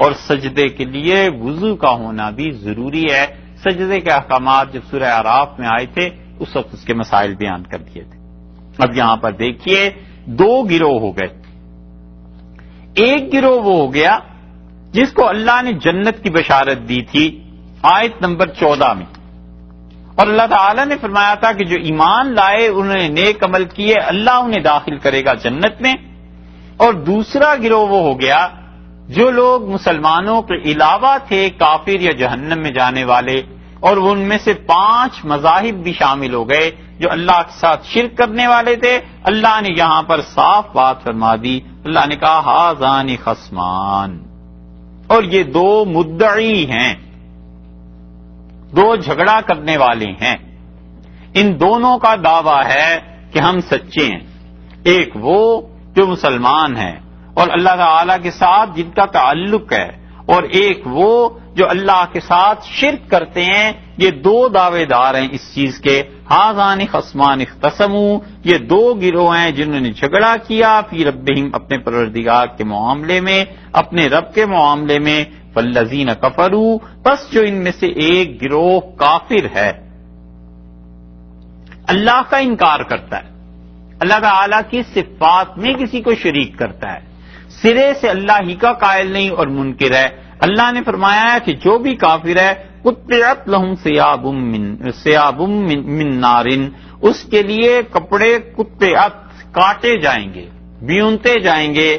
اور سجدے کے لیے وضو کا ہونا بھی ضروری ہے. سجدے کے احکامات جب سورہ اعراف میں آئے تھے اس وقت اس کے مسائل بیان کر دیے تھے. اب یہاں پر دیکھیے 2 گروہ ہو گئے. ایک گروہ وہ ہو گیا جس کو اللہ نے جنت کی بشارت دی تھی آیت نمبر 14 میں، اور اللہ تعالی نے فرمایا تھا کہ جو ایمان لائے انہوں نے نیک عمل کیے اللہ انہیں داخل کرے گا جنت میں. اور دوسرا گروہ وہ ہو گیا جو لوگ مسلمانوں کے علاوہ تھے کافر یا جہنم میں جانے والے، اور ان میں سے 5 مذاہب بھی شامل ہو گئے جو اللہ کے ساتھ شرک کرنے والے تھے. اللہ نے یہاں پر صاف بات فرما دی، اللہ نے کہا ہذان خصمان، اور یہ 2 مدعی ہیں، 2 جھگڑا کرنے والے ہیں. ان دونوں کا دعویٰ ہے کہ ہم سچے ہیں. ایک وہ جو مسلمان ہیں اور اللہ تعالی کے ساتھ جن کا تعلق ہے، اور ایک وہ جو اللہ کے ساتھ شرک کرتے ہیں. یہ 2 دعوے دار ہیں اس چیز کے. ہذان خصمان اختصموا، یہ 2 گروہ ہیں جنہوں نے جھگڑا کیا فی ربہم، اپنے پروردگار کے معاملے میں، اپنے رب کے معاملے میں. فالذین کفروا، پس جو ان میں سے ایک گروہ کافر ہے، اللہ کا انکار کرتا ہے، اللہ تعالی کی صفات میں کسی کو شریک کرتا ہے، سرے سے اللہ ہی کا قائل نہیں اور منکر ہے. اللہ نے فرمایا ہے کہ جو بھی کافر ہے قطعت لہم ثیاب من نار، اس کے لیے کپڑے قطعت کاٹے جائیں گے، بیونتے جائیں گے،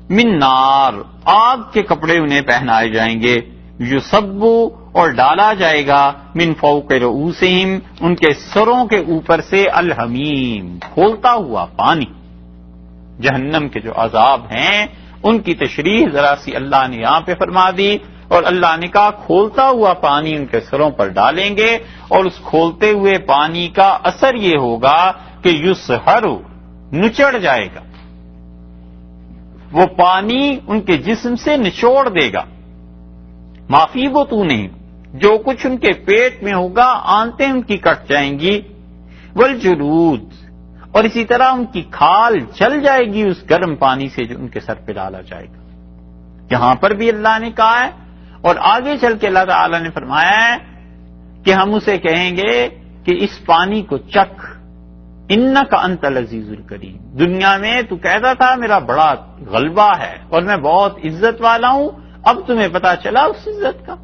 من نار آگ کے کپڑے انہیں پہنائے جائیں گے، یصب اور ڈالا جائے گا من فوق رؤوسہم ان کے سروں کے اوپر سے الحمیم کھولتا ہوا پانی. جہنم کے جو عذاب ہیں ان کی تشریح ذرا سی اللہ نے یہاں پہ فرما دی، اور اللہ نے کہا کھولتا ہوا پانی ان کے سروں پر ڈالیں گے، اور اس کھولتے ہوئے پانی کا اثر یہ ہوگا کہ یسحر نچڑ جائے گا، وہ پانی ان کے جسم سے نچوڑ دے گا. معافی بطونہم، جو کچھ ان کے پیٹ میں ہوگا آنتیں ان کی کٹ جائیں گی. والجلود، اور اسی طرح ان کی کھال جل جائے گی اس گرم پانی سے جو ان کے سر پہ ڈالا جائے گا. یہاں پر بھی اللہ نے کہا ہے، اور آگے چل کے اللہ تعالی نے فرمایا ہے کہ ہم اسے کہیں گے کہ اس پانی کو چکھ، انک انت العزیز الکریم. دنیا میں تو کہتا تھا میرا بڑا غلبہ ہے اور میں بہت عزت والا ہوں، اب تمہیں پتا چلا اس عزت کا.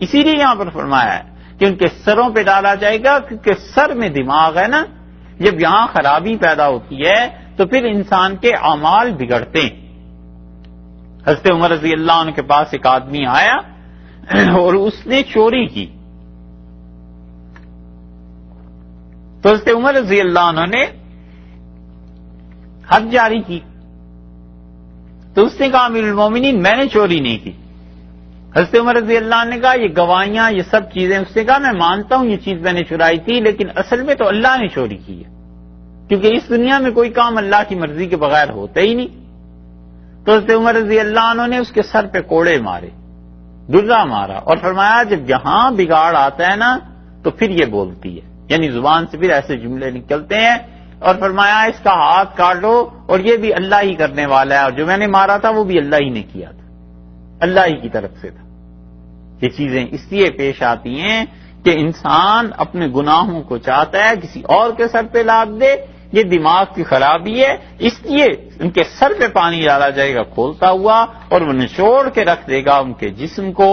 اسی لیے یہاں پر فرمایا ہے کہ ان کے سروں پہ ڈالا جائے گا، کیونکہ سر میں دماغ ہے نا، جب یہاں خرابی پیدا ہوتی ہے تو پھر انسان کے اعمال بگڑتے ہیں. حضرت عمر رضی اللہ عنہ کے پاس ایک آدمی آیا اور اس نے چوری کی، تو حضرت عمر رضی اللہ عنہ نے حد جاری کی. تو اس نے کہا امیر المومنین میں نے چوری نہیں کی. حضرت عمر رضی اللہ عنہ نے کہا یہ گواہیاں یہ سب چیزیں، اس نے کہا میں مانتا ہوں یہ چیز میں نے چرائی تھی، لیکن اصل میں تو اللہ نے چوری کی ہے، کیونکہ اس دنیا میں کوئی کام اللہ کی مرضی کے بغیر ہوتا ہی نہیں. تو حضرت عمر رضی اللہ عنہ نے اس کے سر پہ کوڑے مارے، درا مارا، اور فرمایا جب یہاں بگاڑ آتا ہے نا تو پھر یہ بولتی ہے، یعنی زبان سے پھر ایسے جملے نکلتے ہیں. اور فرمایا اس کا ہاتھ کاٹو، اور یہ بھی اللہ ہی کرنے والا ہے، اور جو میں نے مارا تھا وہ بھی اللہ ہی نے کیا تھا، اللہ ہی کی طرف سے تھا. یہ چیزیں اس لیے پیش آتی ہیں کہ انسان اپنے گناہوں کو چاہتا ہے کسی اور کے سر پہ لاد دے، یہ دماغ کی خرابی ہے، اس لیے ان کے سر پہ پانی ڈالا جائے گا کھولتا ہوا اور وہ نچوڑ کے رکھ دے گا ان کے جسم کو،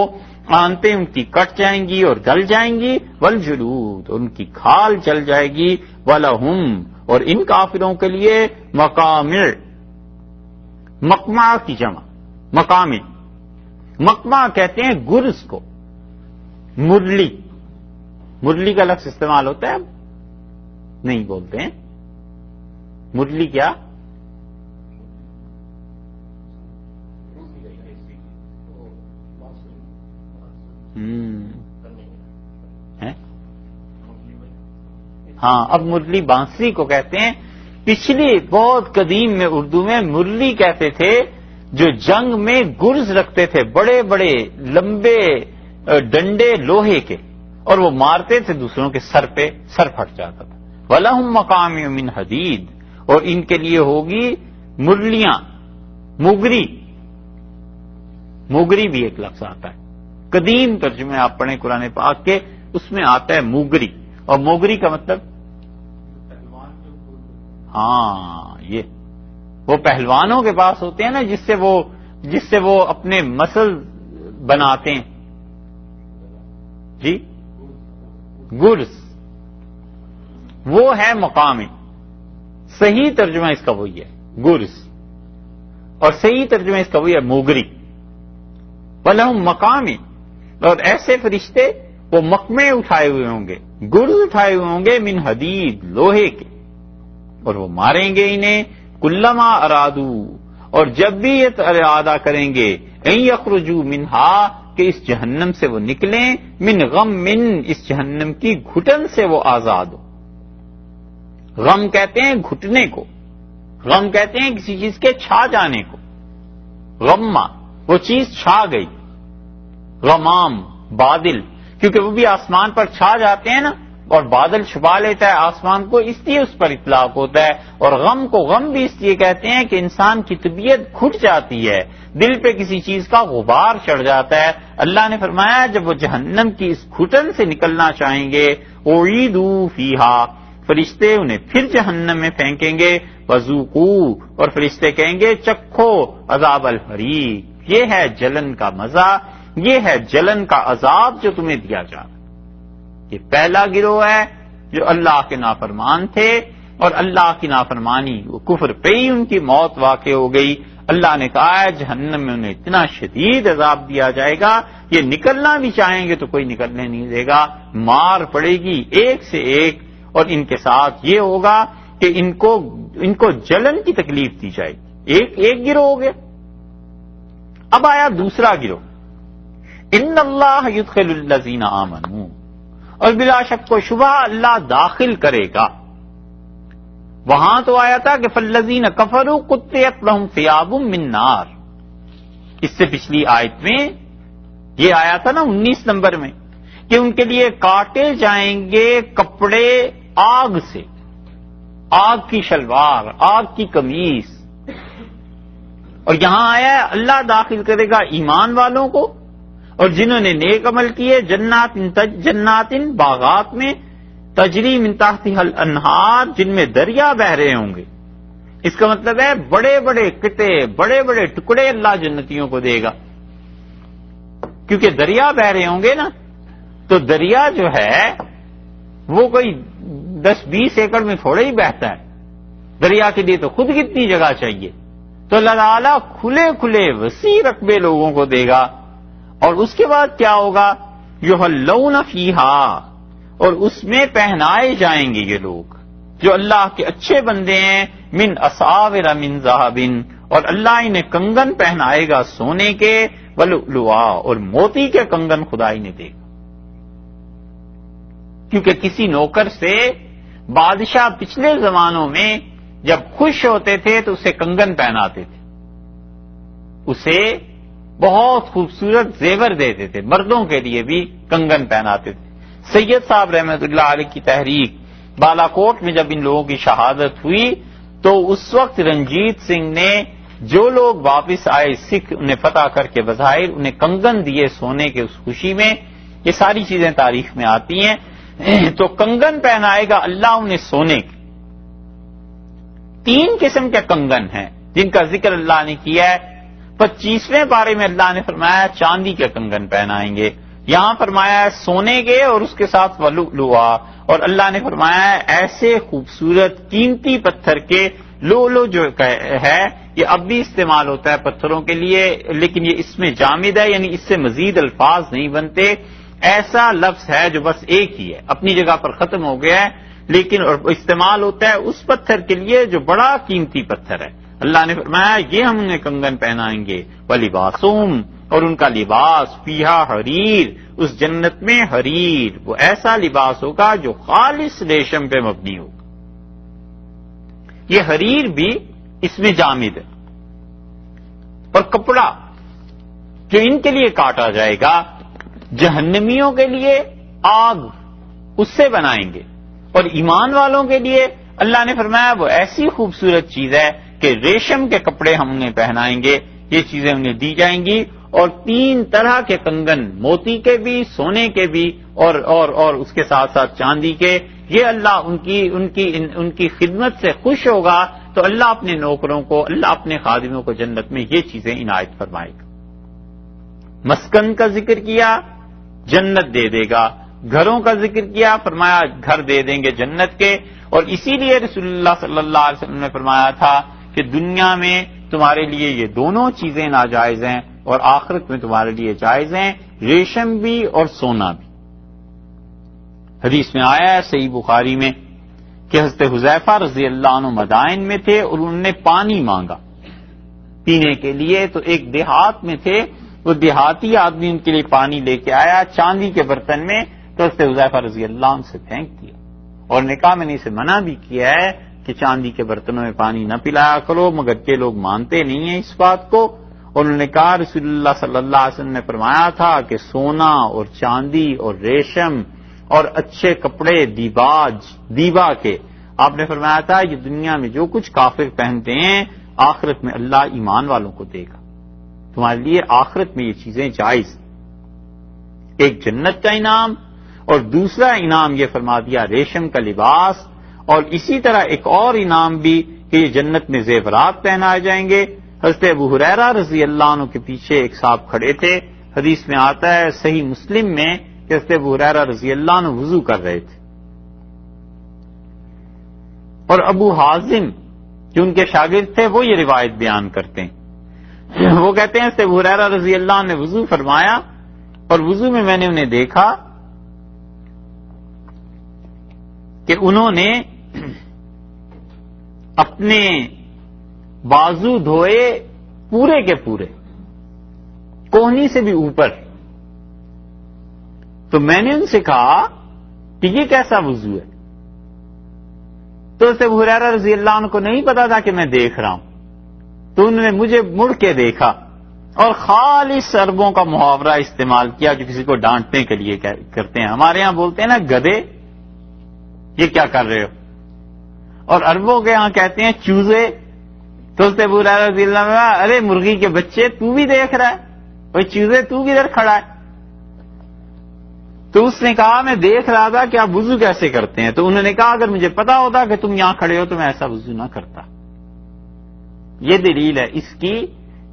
آنتیں ان کی کٹ جائیں گی اور گل جائیں گی، والجلود، ان کی کھال چل جائے گی، وَلَهُمْ، اور ان کافروں کے لیے مقامع، مقمع کی جمع مقامع، مقمع کہتے ہیں گرز کو، مرلی، مرلی کا لفظ استعمال ہوتا ہے، نہیں بولتے ہیں مرلی کیا؟ ہاں، اب مرلی بانسری کو کہتے ہیں۔ پچھلی بہت قدیم میں اردو میں مرلی کہتے تھے جو جنگ میں گرز رکھتے تھے، بڑے بڑے لمبے ڈنڈے لوہے کے، اور وہ مارتے تھے دوسروں کے سر پہ، سر پھٹ جاتا تھا۔ وَلَهُمْ مَقَامِعُ مِنْ حَدِيدٍ، اور ان کے لیے ہوگی مرلیاں، مگری، مگری بھی ایک لفظ آتا ہے، قدیم ترجمے آپ پڑھیں قرآن پاک کے، اس میں آتا ہے موگری، اور موگری کا مطلب ہاں یہ وہ پہلوانوں کے پاس ہوتے ہیں نا، جس سے وہ اپنے مسل بناتے ہیں، جی گرز، وہ ہے مقام، صحیح ترجمہ اس کا وہی ہے گرز، اور صحیح ترجمہ اس کا وہی ہے موگری۔ وَلَهُمْ مقام، اور ایسے فرشتے وہ مقمے اٹھائے ہوئے ہوں گے، گرز اٹھائے ہوئے ہوں گے، من حدید، لوہے کے، اور وہ ماریں گے انہیں، کلما ارادو، اور جب بھی یہ ارادہ کریں گے، ان یخرجوا منہا، کہ اس جہنم سے وہ نکلیں، من غم، من اس جہنم کی گھٹن سے وہ آزاد ہو۔ غم کہتے ہیں گھٹنے کو، غم کہتے ہیں کسی چیز کے چھا جانے کو، غمہ وہ چیز چھا گئی، غمام بادل، کیونکہ وہ بھی آسمان پر چھا جاتے ہیں نا، اور بادل چھپا لیتا ہے آسمان کو، اس لیے اس پر اطلاق ہوتا ہے۔ اور غم کو غم بھی اس لیے کہتے ہیں کہ انسان کی طبیعت گھٹ جاتی ہے، دل پہ کسی چیز کا غبار چڑھ جاتا ہے۔ اللہ نے فرمایا جب وہ جہنم کی اس گھٹن سے نکلنا چاہیں گے، اعیدوا فیہا، فرشتے انہیں پھر جہنم میں پھینکیں گے، وذوقوا، اور فرشتے کہیں گے چکھو عذاب الحریق، یہ ہے جلن کا مزہ، یہ ہے جلن کا عذاب جو تمہیں دیا جا رہا ہے۔ یہ پہلا گروہ ہے جو اللہ کے نافرمان تھے، اور اللہ کی نافرمانی، وہ کفر پہ ہی ان کی موت واقع ہو گئی۔ اللہ نے کہا ہے جہنم میں انہیں اتنا شدید عذاب دیا جائے گا، یہ نکلنا بھی چاہیں گے تو کوئی نکلنے نہیں دے گا، مار پڑے گی ایک سے ایک، اور ان کے ساتھ یہ ہوگا کہ ان کو جلن کی تکلیف دی جائے گی۔ ایک گروہ ہو گیا۔ اب آیا دوسرا گروہ، ان اللہ یدخل الذین آمنوا، اور بلا شک و شبہ اللہ داخل کرے گا۔ وہاں تو آیا تھا کہ فالذین کفروا قطعت لهم ثیاب من نار، اس سے پچھلی آیت میں یہ آیا تھا نا 19 نمبر میں، کہ ان کے لیے کاٹے جائیں گے کپڑے آگ سے، آگ کی شلوار، آگ کی قمیص۔ اور یہاں آیا ہے اللہ داخل کرے گا ایمان والوں کو، اور جنہوں نے نیک عمل کیے، جنات باغات میں، تجری من تحتها الانہار، جن میں دریا بہ رہے ہوں گے۔ اس کا مطلب ہے بڑے بڑے قطعے، بڑے بڑے ٹکڑے اللہ جنتیوں کو دے گا، کیونکہ دریا بہ رہے ہوں گے نا، تو دریا جو ہے وہ کوئی 10-20 ایکڑ میں تھوڑا ہی بہتا ہے، دریا کے لیے تو خود کتنی جگہ چاہیے، تو اللہ تعالیٰ کھلے کھلے وسیع رقبے لوگوں کو دے گا۔ اور اس کے بعد کیا ہوگا، یحلون فیہا، اور اس میں پہنائے جائیں گے یہ لوگ جو اللہ کے اچھے بندے ہیں، من اساور من ذہب، اور اللہ انہیں کنگن پہنائے گا سونے کے، ولؤلؤا، اور موتی کے کنگن خدا انہیں دے گا۔ کیونکہ کسی نوکر سے بادشاہ پچھلے زمانوں میں جب خوش ہوتے تھے تو اسے کنگن پہناتے تھے، اسے بہت خوبصورت زیور دیتے تھے، مردوں کے لیے بھی کنگن پہناتے تھے۔ سید صاحب رحمۃ اللہ علیہ کی تحریک بالا کوٹ میں جب ان لوگوں کی شہادت ہوئی تو اس وقت رنجیت سنگھ نے جو لوگ واپس آئے سکھ انہیں فتح کر کے بظاہر انہیں کنگن دیے سونے کے اس خوشی میں، یہ ساری چیزیں تاریخ میں آتی ہیں۔ تو کنگن پہنائے گا اللہ انہیں سونے کے، 3 قسم کے کنگن ہیں جن کا ذکر اللہ نے کیا ہے. 25ویں پارے میں اللہ نے فرمایا چاندی کے کنگن پہنائیں گے. یہاں فرمایا ہے سونے کے اور اس کے ساتھ ولؤلؤا. اور اللہ نے فرمایا ہے ایسے خوبصورت قیمتی پتھر کے لؤلؤ جو ہے یہ اب بھی استعمال ہوتا ہے پتھروں کے لیے، لیکن یہ اس میں جامد ہے، یعنی اس سے مزید الفاظ نہیں بنتے. ایسا لفظ ہے جو بس ایک ہی ہے، اپنی جگہ پر ختم ہو گیا ہے، لیکن استعمال ہوتا ہے اس پتھر کے لیے جو بڑا قیمتی پتھر ہے. اللہ نے فرمایا یہ ہم انہیں کنگن پہنائیں گے. وَلِبَاسُهُمْ، اور ان کا لباس فیہا حریر، اس جنت میں حریر، وہ ایسا لباس ہوگا جو خالص ریشم پہ مبنی ہوگا. یہ حریر بھی اس میں جامد ہے. اور کپڑا جو ان کے لیے کاٹا جائے گا جہنمیوں کے لیے آگ اس سے بنائیں گے، اور ایمان والوں کے لیے اللہ نے فرمایا وہ ایسی خوبصورت چیز ہے کہ ریشم کے کپڑے ہم انہیں پہنائیں گے. یہ چیزیں انہیں دی جائیں گی. اور 3 طرح کے کنگن، موتی کے بھی، سونے کے بھی، اور اس کے ساتھ ساتھ چاندی کے. یہ اللہ ان کی خدمت سے خوش ہوگا تو اللہ اپنے نوکروں کو، اللہ اپنے خادموں کو جنت میں یہ چیزیں عنایت فرمائے گا. مسکن کا ذکر کیا، جنت دے دے گا. گھروں کا ذکر کیا، فرمایا گھر دے دیں گے جنت کے. اور اسی لیے رسول اللہ صلی اللہ علیہ وسلم نے فرمایا تھا کہ دنیا میں تمہارے لیے یہ دونوں چیزیں ناجائز ہیں اور آخرت میں تمہارے لیے جائز ہیں، ریشم بھی اور سونا بھی. حدیث میں آیا ہے صحیح بخاری میں کہ حضرت حذیفہ رضی اللہ عنہ مدائن میں تھے اور انہوں نے پانی مانگا پینے کے لیے. تو ایک دیہات میں تھے، وہ دیہاتی آدمی ان کے لیے پانی لے کے آیا چاندی کے برتن میں. تو حضرت حذیفہ رضی اللہ عنہ سے پھینک دیا اور نے کہا میں نے اسے منع بھی کیا ہے کہ چاندی کے برتنوں میں پانی نہ پلایا کرو، مگر یہ لوگ مانتے نہیں ہیں اس بات کو. اور انہوں نے کہا رسول اللہ صلی اللہ علیہ وسلم نے فرمایا تھا کہ سونا اور چاندی اور ریشم اور اچھے کپڑے دیبا کے، آپ نے فرمایا تھا یہ دنیا میں جو کچھ کافر پہنتے ہیں آخرت میں اللہ ایمان والوں کو دے گا. تمہارے لیے آخرت میں یہ چیزیں جائز. ایک جنت کا انعام اور دوسرا انعام یہ فرما دیا ریشم کا لباس. اور اسی طرح ایک اور انعام بھی کہ یہ جنت میں زیورات پہنائے جائیں گے. حضرت ابو ہریرہ رضی اللہ عنہ کے پیچھے ایک صاحب کھڑے تھے. حدیث میں آتا ہے صحیح مسلم میں کہ حضرت ابو ہریرہ رضی اللہ عنہ وضو کر رہے تھے اور ابو حازم جو ان کے شاگرد تھے وہ یہ روایت بیان کرتے ہیں. وہ کہتے ہیں حضرت ابو ہریرہ رضی اللہ عنہ نے وضو فرمایا اور وضو میں نے انہیں دیکھا کہ انہوں نے اپنے بازو دھوئے پورے کے پورے کوہنی سے بھی اوپر. تو میں نے ان سے کہا کہ یہ کیسا وضو ہے؟ تو اسے ابو ہریرہ رضی اللہ عنہ کو نہیں پتا تھا کہ میں دیکھ رہا ہوں. تو انہوں نے مجھے مڑ کے دیکھا اور خالص عربوں کا محاورہ استعمال کیا جو کسی کو ڈانٹنے کے لیے کرتے ہیں. ہمارے ہاں بولتے ہیں نا گدھے، یہ کیا کر رہے ہو؟ اور عربوں کے ہاں کہتے ہیں چوزے. تو اس سے ابو ہریرہ رضی اللہ عنہ ارے مرغی کے بچے تو بھی دیکھ رہا ہے، وہ چوزے تو کدھر کھڑا ہے؟ تو اس نے کہا میں دیکھ رہا تھا کہ آپ وضو کیسے کرتے ہیں. تو انہوں نے کہا اگر مجھے پتا ہوتا کہ تم یہاں کھڑے ہو تو میں ایسا وضو نہ کرتا. یہ دلیل ہے اس کی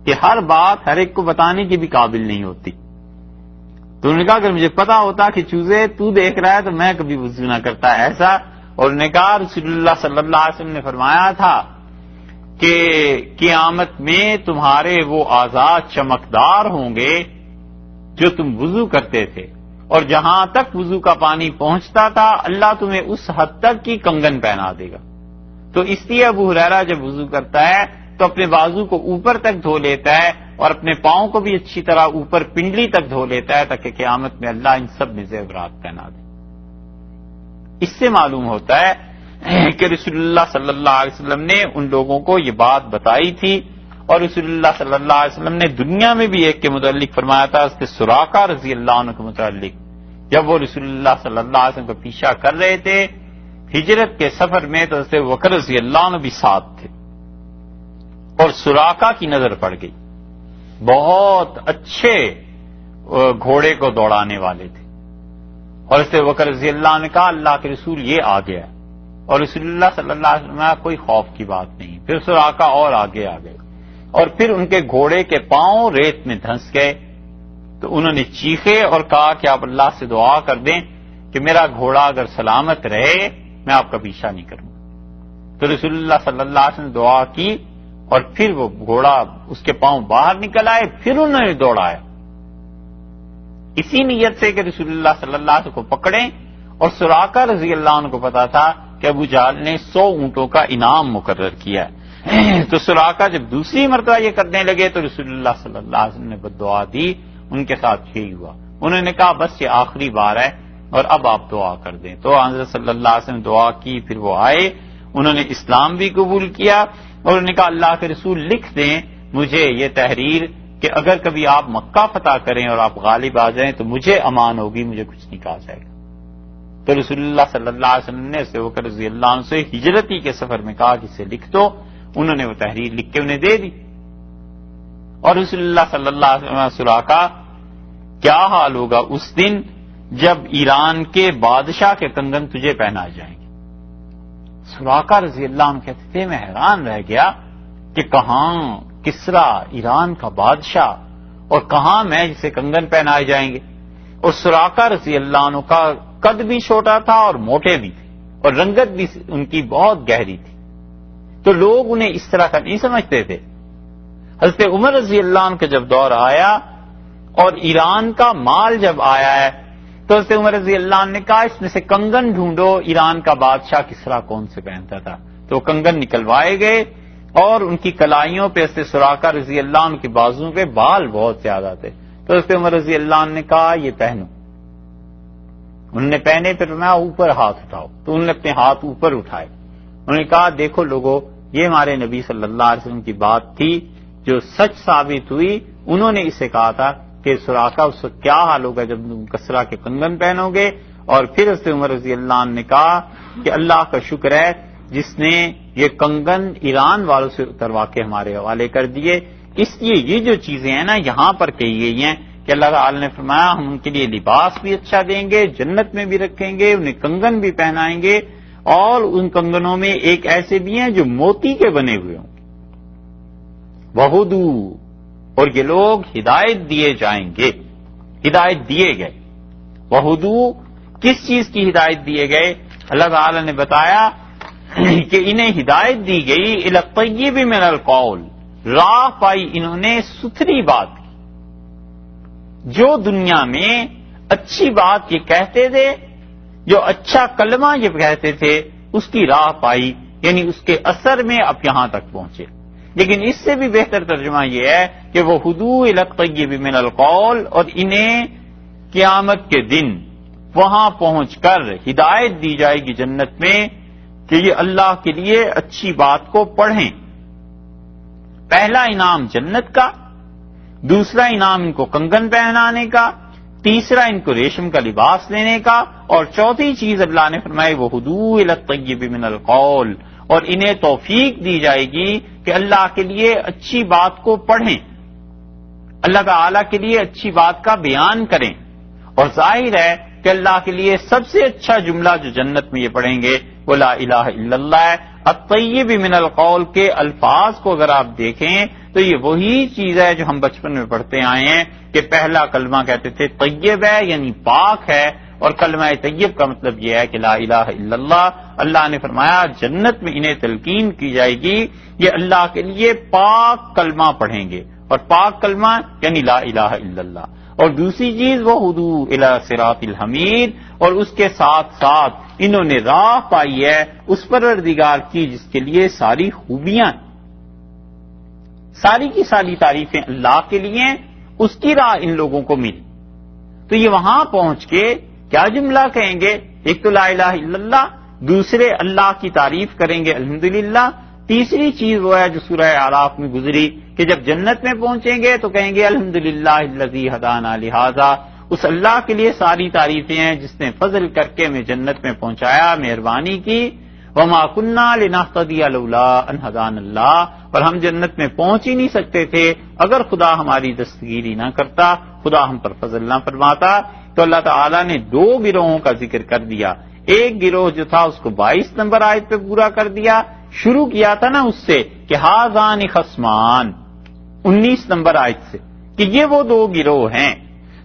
کہ ہر بات ہر ایک کو بتانے کی بھی قابل نہیں ہوتی. تو انہوں نے کہا اگر مجھے پتا ہوتا کہ چوزے تو دیکھ رہا ہے تو میں کبھی وضو نہ کرتا ایسا. اور انہوں نے کہا رسول اللہ صلی اللہ علیہ وسلم نے فرمایا تھا کہ قیامت میں تمہارے وہ اعضاء چمکدار ہوں گے جو تم وضو کرتے تھے، اور جہاں تک وضو کا پانی پہنچتا تھا اللہ تمہیں اس حد تک کی کنگن پہنا دے گا. تو اس لیے ابو ہریرہ جب وضو کرتا ہے تو اپنے بازو کو اوپر تک دھو لیتا ہے اور اپنے پاؤں کو بھی اچھی طرح اوپر پنڈلی تک دھو لیتا ہے تاکہ قیامت میں اللہ ان سب میں زیورات پہنا دے. اس سے معلوم ہوتا ہے کہ رسول اللہ صلی اللہ علیہ وسلم نے ان لوگوں کو یہ بات بتائی تھی. اور رسول اللہ صلی اللہ علیہ وسلم نے دنیا میں بھی ایک کے متعلق فرمایا تھا، اس کے سراقہ رضی اللہ عنہ کے متعلق، جب وہ رسول اللہ صلی اللہ علیہ وسلم کا پیچھا کر رہے تھے ہجرت کے سفر میں تو حضرت بکر رضی اللہ عنہ بھی ساتھ تھے اور سراقہ کی نظر پڑ گئی. بہت اچھے گھوڑے کو دوڑانے والے تھے اور حضرت بکر رضی اللہ عنہ نے کہا اللہ کے رسول یہ آ گیا. اور رسول اللہ صلی اللہ علیہ وسلم کوئی خوف کی بات نہیں. پھر سراقہ اور آگے آ گئے اور پھر ان کے گھوڑے کے پاؤں ریت میں دھنس گئے. تو انہوں نے چیخے اور کہا کہ آپ اللہ سے دعا کر دیں کہ میرا گھوڑا اگر سلامت رہے میں آپ کا پیچھا نہیں کروں. تو رسول اللہ صلی اللہ علیہ وسلم نے دعا کی اور پھر وہ گھوڑا اس کے پاؤں باہر نکل آئے. پھر انہوں نے دوڑایا اسی نیت سے کہ رسول اللہ صلی اللہ علیہ وسلم کو پکڑیں. اور سراقہ رضی اللہ عنہ کو پتا تھا کہ ابو جہل نے 100 اونٹوں کا انعام مقرر کیا ہے. تو سراقہ جب دوسری مرتبہ یہ کرنے لگے تو رسول اللہ صلی اللہ علیہ وسلم نے بددعا دی. ان کے ساتھ یہی ہوا. انہوں نے کہا بس یہ آخری بار ہے اور اب آپ دعا کر دیں. تو حضرت صلی اللہ علیہ وسلم نے دعا کی. پھر وہ آئے, انہوں نے اسلام بھی قبول کیا اور انہوں نے کہا اللہ کے رسول لکھ دیں مجھے یہ تحریر کہ اگر کبھی آپ مکہ فتح کریں اور آپ غالب آ جائیں تو مجھے امان ہوگی, مجھے کچھ نہیں کہا جائے گا. تو رسول اللہ صلی اللہ علیہ وسلم نے ابو بکر رضی اللہ عنہ سے ہجرتی کے سفر میں کہا کہ اسے لکھ دو. انہوں نے وہ تحریر لکھ کے انہیں دے دی. اور رسول اللہ صلی اللہ علیہ وسلم سراقہ کیا حال ہوگا اس دن جب ایران کے بادشاہ کے کنگن تجھے پہنائے جائیں گے. سراقہ رضی اللہ عنہ کہتے تھے میں حیران رہ گیا کہ کہاں کسرا ایران کا بادشاہ اور کہاں میں جسے کنگن پہنائے جائیں گے. اور سراقہ رضی اللہ عنہ کا قد بھی چھوٹا تھا اور موٹے بھی تھے اور رنگت بھی ان کی بہت گہری تھی. تو لوگ انہیں اس طرح کا نہیں سمجھتے تھے. حضرت عمر رضی اللہ عنہ کا جب دور آیا اور ایران کا مال جب آیا ہے تو حضرت عمر رضی اللہ عنہ نے کہا اس میں سے کنگن ڈھونڈو ایران کا بادشاہ کسرا کون سے پہنتا تھا. تو کنگن نکلوائے گئے اور ان کی کلائیوں پہ حضرت سراقہ رضی اللہ عنہ کے بازوؤں پہ بال بہت زیادہ تھے. تو حضرت عمر رضی اللہ عنہ نے کہا یہ پہنو. انہوں نے پہنے پھر میں اوپر ہاتھ اٹھاؤ. تو انہوں نے اپنے ہاتھ اوپر اٹھائے. انہوں نے کہا دیکھو لوگوں یہ ہمارے نبی صلی اللہ علیہ وسلم کی بات تھی جو سچ ثابت ہوئی. انہوں نے اسے کہا تھا کہ سراقہ اس وقت کیا حال ہوگا جب تم کسرا کے کنگن پہنو گے. اور پھر حضرت عمر رضی اللہ عنہ نے کہا کہ اللہ کا شکر ہے جس نے یہ کنگن ایران والوں سے اتروا کے ہمارے حوالے کر دیے. اس لیے یہ جو چیزیں ہیں نا یہاں پر کہی گئی ہیں کہ اللہ تعالی نے فرمایا ہم ان کے لیے لباس بھی اچھا دیں گے, جنت میں بھی رکھیں گے, انہیں کنگن بھی پہنائیں گے اور ان کنگنوں میں ایک ایسے بھی ہیں جو موتی کے بنے ہوئے ہوں گے. وہدو اور یہ لوگ ہدایت دیے جائیں گے. ہدایت دیے گئے. وہدو کس چیز کی ہدایت دیے گئے؟ اللہ تعالی نے بتایا کہ انہیں ہدایت دی گئی الی الطیب من القول. راہ پائی انہوں نے ستھری بات کی. جو دنیا میں اچھی بات یہ کہتے تھے, جو اچھا کلمہ یہ کہتے تھے, اس کی راہ پائی یعنی اس کے اثر میں اب یہاں تک پہنچے. لیکن اس سے بھی بہتر ترجمہ یہ ہے کہ وہ ہدو الی الطیب من القول, اور انہیں قیامت کے دن وہاں پہنچ کر ہدایت دی جائے گی جنت میں کہ یہ اللہ کے لیے اچھی بات کو پڑھیں. پہلا انعام جنت کا, دوسرا انعام ان کو کنگن پہنانے کا, تیسرا ان کو ریشم کا لباس دینے کا, اور چوتھی چیز اللہ نے فرمائی وہ ہدو الی الطیب من القول, اور انہیں توفیق دی جائے گی کہ اللہ کے لیے اچھی بات کو پڑھیں, اللہ تعالی کے لیے اچھی بات کا بیان کریں. اور ظاہر ہے کہ اللہ کے لیے سب سے اچھا جملہ جو جنت میں یہ پڑھیں گے وہ لا الہ الا اللہ ہے. الطیب من القول کے الفاظ کو اگر آپ دیکھیں تو یہ وہی چیز ہے جو ہم بچپن میں پڑھتے آئے ہیں کہ پہلا کلمہ کہتے تھے طیب ہے یعنی پاک ہے, اور کلمہ طیب کا مطلب یہ ہے کہ لا الہ الا اللہ. اللہ نے فرمایا جنت میں انہیں تلقین کی جائے گی یہ اللہ کے لیے پاک کلمہ پڑھیں گے, اور پاک کلمہ یعنی لا الہ الا اللہ. اور دوسری چیز وہ ہدو الی صراط الحمید, اور اس کے ساتھ ساتھ انہوں نے راہ پائی ہے اس پروردگار کی جس کے لیے ساری خوبیاں, ساری کی ساری تعریفیں اللہ کے لیے, اس کی راہ ان لوگوں کو ملی. تو یہ وہاں پہنچ کے کیا جملہ کہیں گے؟ ایک تو لا الہ الا اللہ, دوسرے اللہ کی تعریف کریں گے الحمدللہ, تیسری چیز وہ ہے جو سورہ اعراف میں گزری کہ جب جنت میں پہنچیں گے تو کہیں گے الحمدللہ الذی ہدانا لہذا. اس اللہ کے لیے ساری تعریفیں ہیں جس نے فضل کر کے ہمیں جنت میں پہنچایا, مہربانی کی. وما کنا لنہتدی لولا ان ہدانا اللہ, اور ہم جنت میں پہنچ ہی نہیں سکتے تھے اگر خدا ہماری دستگیری نہ کرتا, خدا ہم پر فضل نہ فرماتا. تو اللہ تعالیٰ نے دو گروہوں کا ذکر کر دیا, ایک گروہ جو تھا اس کو 22 نمبر آیت پہ پورا کر دیا. شروع کیا تھا نا اس سے کہ ہاذان خصمان 19 نمبر آیت سے کہ یہ وہ دو گروہ ہیں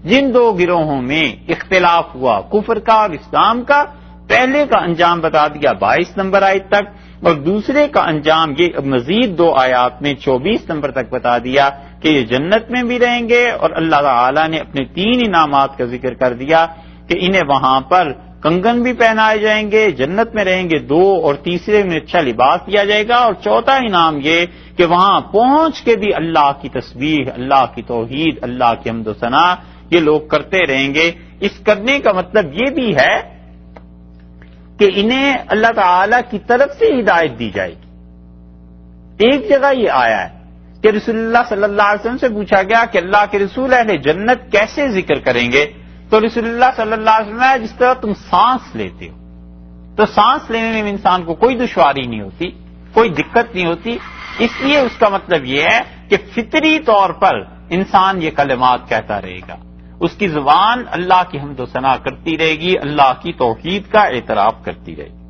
جن دو گروہوں میں اختلاف ہوا کفر کا اور اسلام کا. پہلے کا انجام بتا دیا 22 نمبر آیت تک اور دوسرے کا انجام یہ مزید 2 آیات میں 24 نمبر تک بتا دیا کہ یہ جنت میں بھی رہیں گے. اور اللہ تعالی نے اپنے 3 انعامات کا ذکر کر دیا کہ انہیں وہاں پر کنگن بھی پہنائے جائیں گے, جنت میں رہیں گے 2 اور تیسرے میں اچھا لباس دیا جائے گا اور چوتھا انعام یہ کہ وہاں پہنچ کے بھی اللہ کی تسبیح, اللہ کی توحید, اللہ کی حمد و ثنا یہ لوگ کرتے رہیں گے. اس کرنے کا مطلب یہ بھی ہے کہ انہیں اللہ تعالی کی طرف سے ہدایت دی جائے گی. ایک جگہ یہ آیا ہے کہ رسول اللہ صلی اللہ علیہ وسلم سے پوچھا گیا کہ اللہ کے رسول اہل جنت کیسے ذکر کریں گے, تو رسول اللہ صلی اللہ علیہ وسلم جس طرح تم سانس لیتے ہو تو سانس لینے میں انسان کو کوئی دشواری نہیں ہوتی, کوئی دقت نہیں ہوتی. اس لیے اس کا مطلب یہ ہے کہ فطری طور پر انسان یہ کلمات کہتا رہے گا, اس کی زبان اللہ کی حمد و ثنا کرتی رہے گی, اللہ کی توحید کا اعتراف کرتی رہے گی.